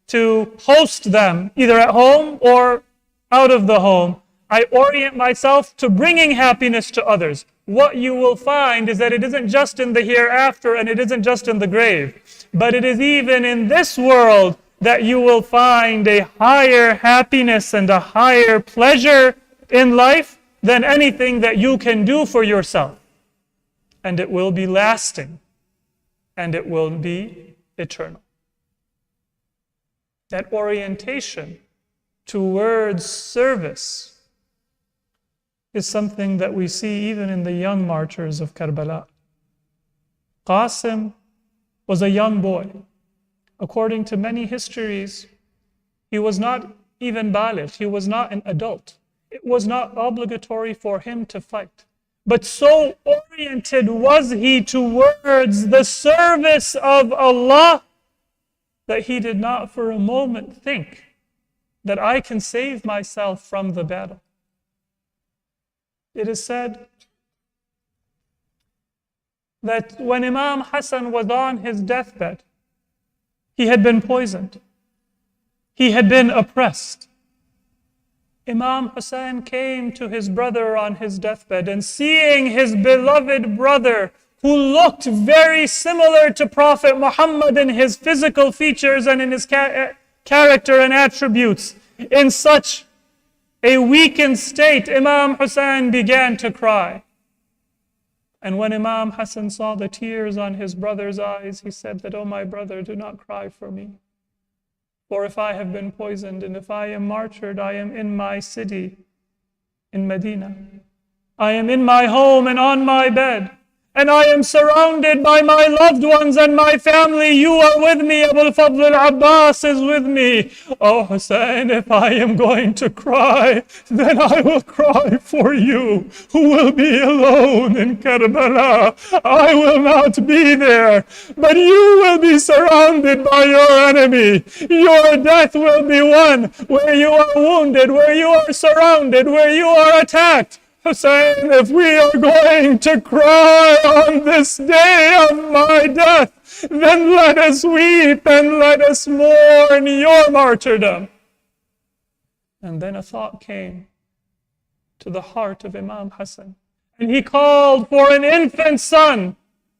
To host them, either at home or out of the home. I orient myself to bringing happiness to others. What you will find is that it isn't just in the hereafter and it isn't just in the grave, but it is even in this world that you will find a higher happiness and a higher pleasure in life than anything that you can do for yourself. And it will be lasting and it will be eternal. That orientation towards service is something that we see even in the young martyrs of Karbala. Qasim was a young boy. According to many histories, he was not even baligh, he was not an adult. It was not obligatory for him to fight. But so oriented was he towards the service of Allah that he did not for a moment think that I can save myself from the battle. It is said that when Imam Hasan was on his deathbed, he had been poisoned. He had been oppressed. Imam Hussein came to his brother on his deathbed, and seeing his beloved brother, who looked very similar to Prophet Muhammad in his physical features and in his character and attributes, in such a weakened state, Imam Hussein began to cry. And when Imam Hasan saw the tears on his brother's eyes, he said that, "Oh, my brother, do not cry for me. For if I have been poisoned and if I am martyred, I am in my city, in Medina. I am in my home and on my bed. And I am surrounded by my loved ones and my family. You are with me. Abu al-Fadl al-Abbas is with me. Oh, Hussein, if I am going to cry, then I will cry for you, who will be alone in Karbala. I will not be there, but you will be surrounded by your enemy. Your death will be one where you are wounded, where you are surrounded, where you are attacked. Hussein, if we are going to cry on this day of my death, then let us weep and let us mourn your martyrdom." And then a thought came to the heart of Imam Hasan, and he called for an infant son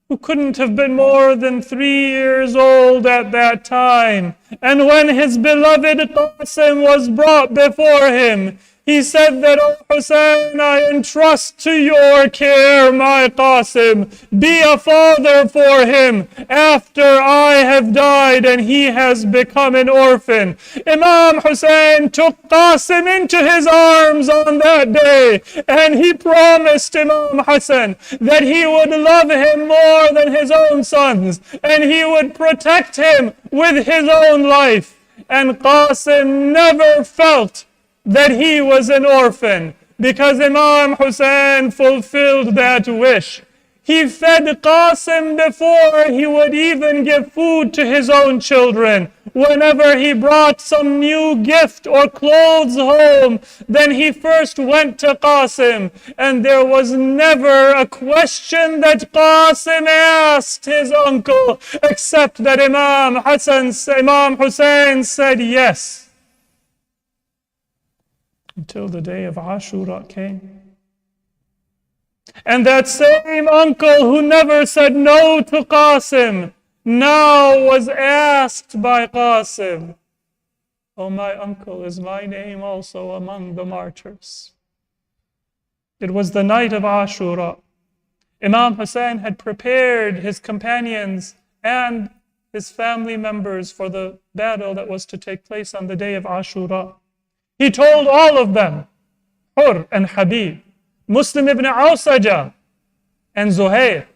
who couldn't have been more than 3 years old at that time. And when his beloved Qasim was brought before him, He said that, O Hussein, I entrust to your care my Qasim. Be a father for him after I have died and he has become an orphan. Imam Hussein took Qasim into his arms on that day, and he promised Imam Hassan that he would love him more than his own sons, and he would protect him with his own life. And Qasim never felt that he was an orphan, because Imam Hussein fulfilled that wish. He fed Qasim before he would even give food to his own children. Whenever he brought some new gift or clothes home, then he first went to Qasim, and there was never a question that Qasim asked his uncle, except that Imam Hussein said yes. Until the day of Ashura came. And that same uncle who never said no to Qasim now was asked by Qasim, "Oh, my uncle, is my name also among the martyrs?" It was the night of Ashura. Imam Hussein had prepared his companions and his family members for the battle that was to take place on the day of Ashura. He told all of them, Hur and Habib, Muslim ibn Awsaja and Zuhair,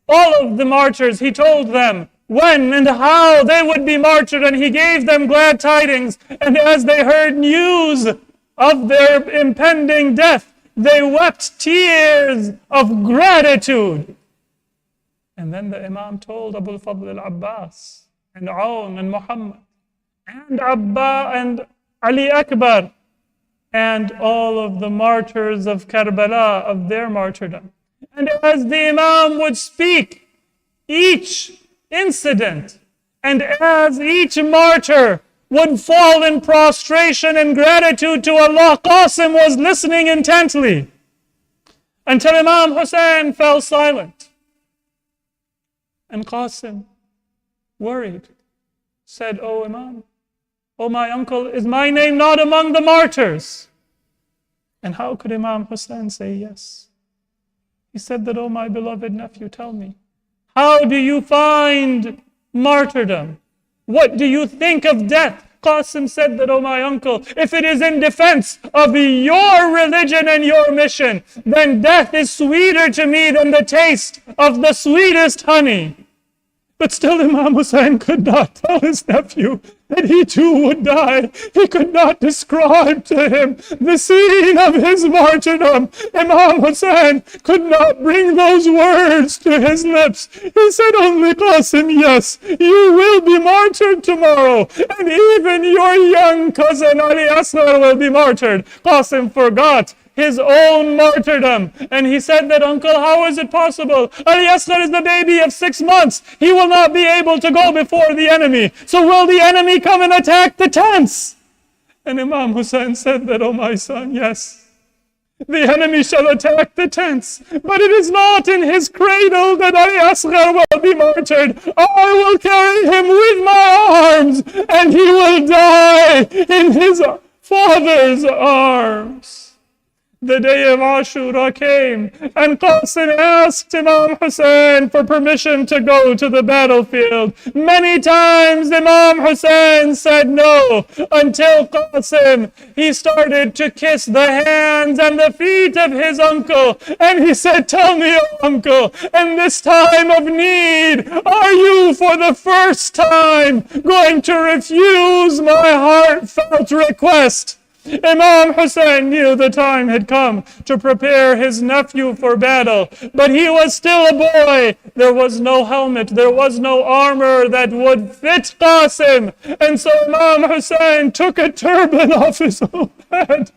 all of the martyrs, he told them when and how they would be martyred, and he gave them glad tidings. And as they heard news of their impending death, they wept tears of gratitude. And then the Imam told Abu al-Fadl al-Abbas and Aun and Muhammad and Abba and Ali Akbar and all of the martyrs of Karbala of their martyrdom. And as the Imam would speak each incident, and as each martyr would fall in prostration and gratitude to Allah, Qasim was listening intently until Imam Hussein fell silent. And Qasim, worried, said, "O Imam, O my uncle, is my name not among the martyrs?" And how could Imam Hussein say yes? He said that, "O my beloved nephew, tell me, how do you find martyrdom? What do you think of death?" Qasim said that, "O my uncle, if it is in defense of your religion and your mission, then death is sweeter to me than the taste of the sweetest honey." But still Imam Hussein could not tell his nephew that he too would die. He could not describe to him the scene of his martyrdom. Imam Hussein could not bring those words to his lips. He said only, "Qasim, yes, you will be martyred tomorrow, and even your young cousin Ali Asghar will be martyred." Qasim forgot his own martyrdom. And he said that, "Uncle, how is it possible? Ali Asghar is the baby of 6 months. He will not be able to go before the enemy. So will the enemy come and attack the tents?" And Imam Hussein said that, "Oh my son, yes, the enemy shall attack the tents, but it is not in his cradle that Ali Asghar will be martyred. I will carry him with my arms, and he will die in his father's arms." The day of Ashura came, and Qasim asked Imam Hussein for permission to go to the battlefield. Many times Imam Hussein said no, until Qasim, he started to kiss the hands and the feet of his uncle, and he said, "Tell me, O uncle, in this time of need, are you for the first time going to refuse my heartfelt request?" Imam Hussein knew the time had come to prepare his nephew for battle, but he was still a boy. There was no helmet, there was no armor that would fit Qasim. And so Imam Hussein took a turban off his own head,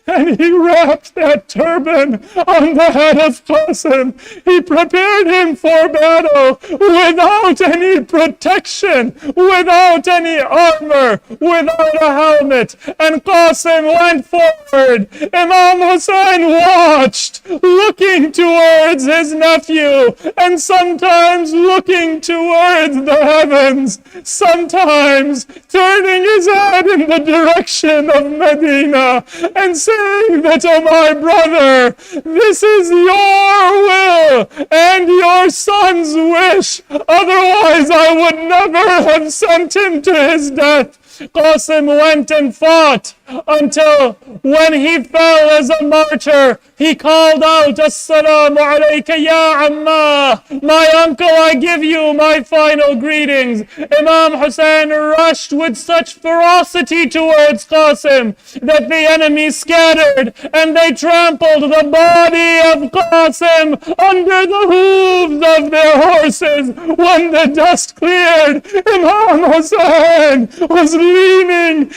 and he wrapped that turban on the head of Qasim. He prepared him for battle without any protection, without any armor, without a helmet. And Qasim Qasim went forward. Imam Hussein watched, looking towards his nephew, and sometimes looking towards the heavens, sometimes turning his head in the direction of Medina and saying that, oh my brother, this is your will and your son's wish. Otherwise, I would never have sent him to his death. Qasim went and fought until when he fell as a martyr, he called out, Assalamu alayka ya Amma. My uncle, I give you my final greetings. Imam Hussein rushed with such ferocity towards Qasim that the enemy scattered and they trampled the body of Qasim under the hooves of their horses. When the dust cleared, Imam Hussein was kneeling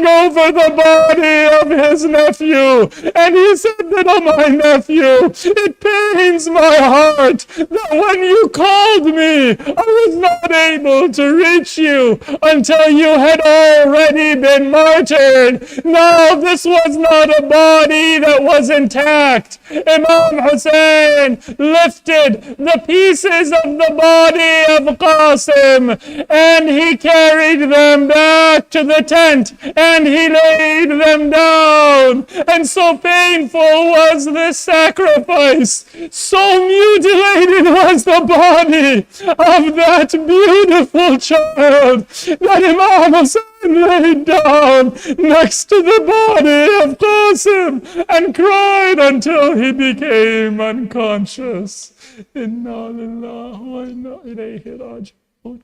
over the body of his nephew, and he said that, oh my nephew, it pains my heart that when you called me, I was not able to reach you until you had already been martyred. Now this was not a body that was intact. Imam Hussein lifted the pieces of the body of Qasim and he carried them back to the tent and he laid them down. And so painful was this sacrifice, so mutilated was the body of that beautiful child, that Imam Hussein laid down next to the body of Qasim and cried until he became unconscious. Inna lillahi wa inna ilayhi raji'un.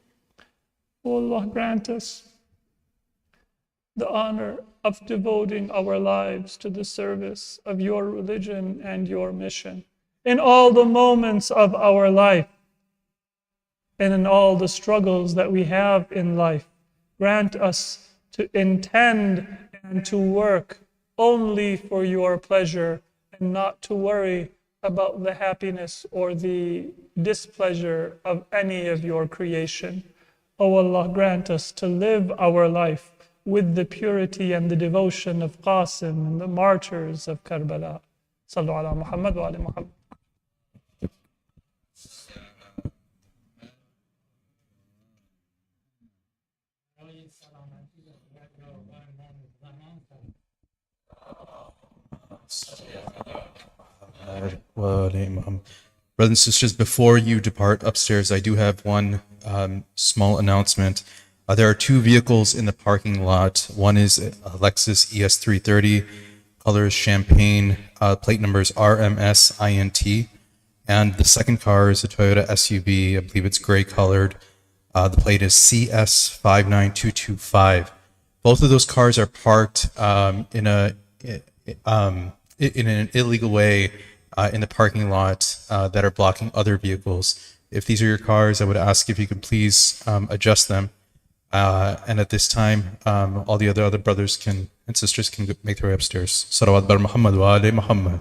O Allah, grant us the honor of devoting our lives to the service of your religion and your mission in all the moments of our life and in all the struggles that we have in life. Grant us to intend and to work only for your pleasure and not to worry about the happiness or the displeasure of any of your creation. O Allah, grant us to live our life with the purity and the devotion of Qasim and the martyrs of Karbala. Sallu ala Muhammad wa ala Muhammad. Brothers and sisters, before you depart upstairs, I do have one small announcement. There are two vehicles in the parking lot. One is a Lexus ES330, color is champagne, plate number is RMSINT, and the second car is a Toyota SUV. I believe it's gray colored. The plate is CS59225. Both of those cars are parked in an illegal way in the parking lot that are blocking other vehicles. If these are your cars, I would ask if you could please adjust them. And at this time, all the other brothers and sisters can make their way upstairs. Salawat bar Muhammad wa ali Muhammad.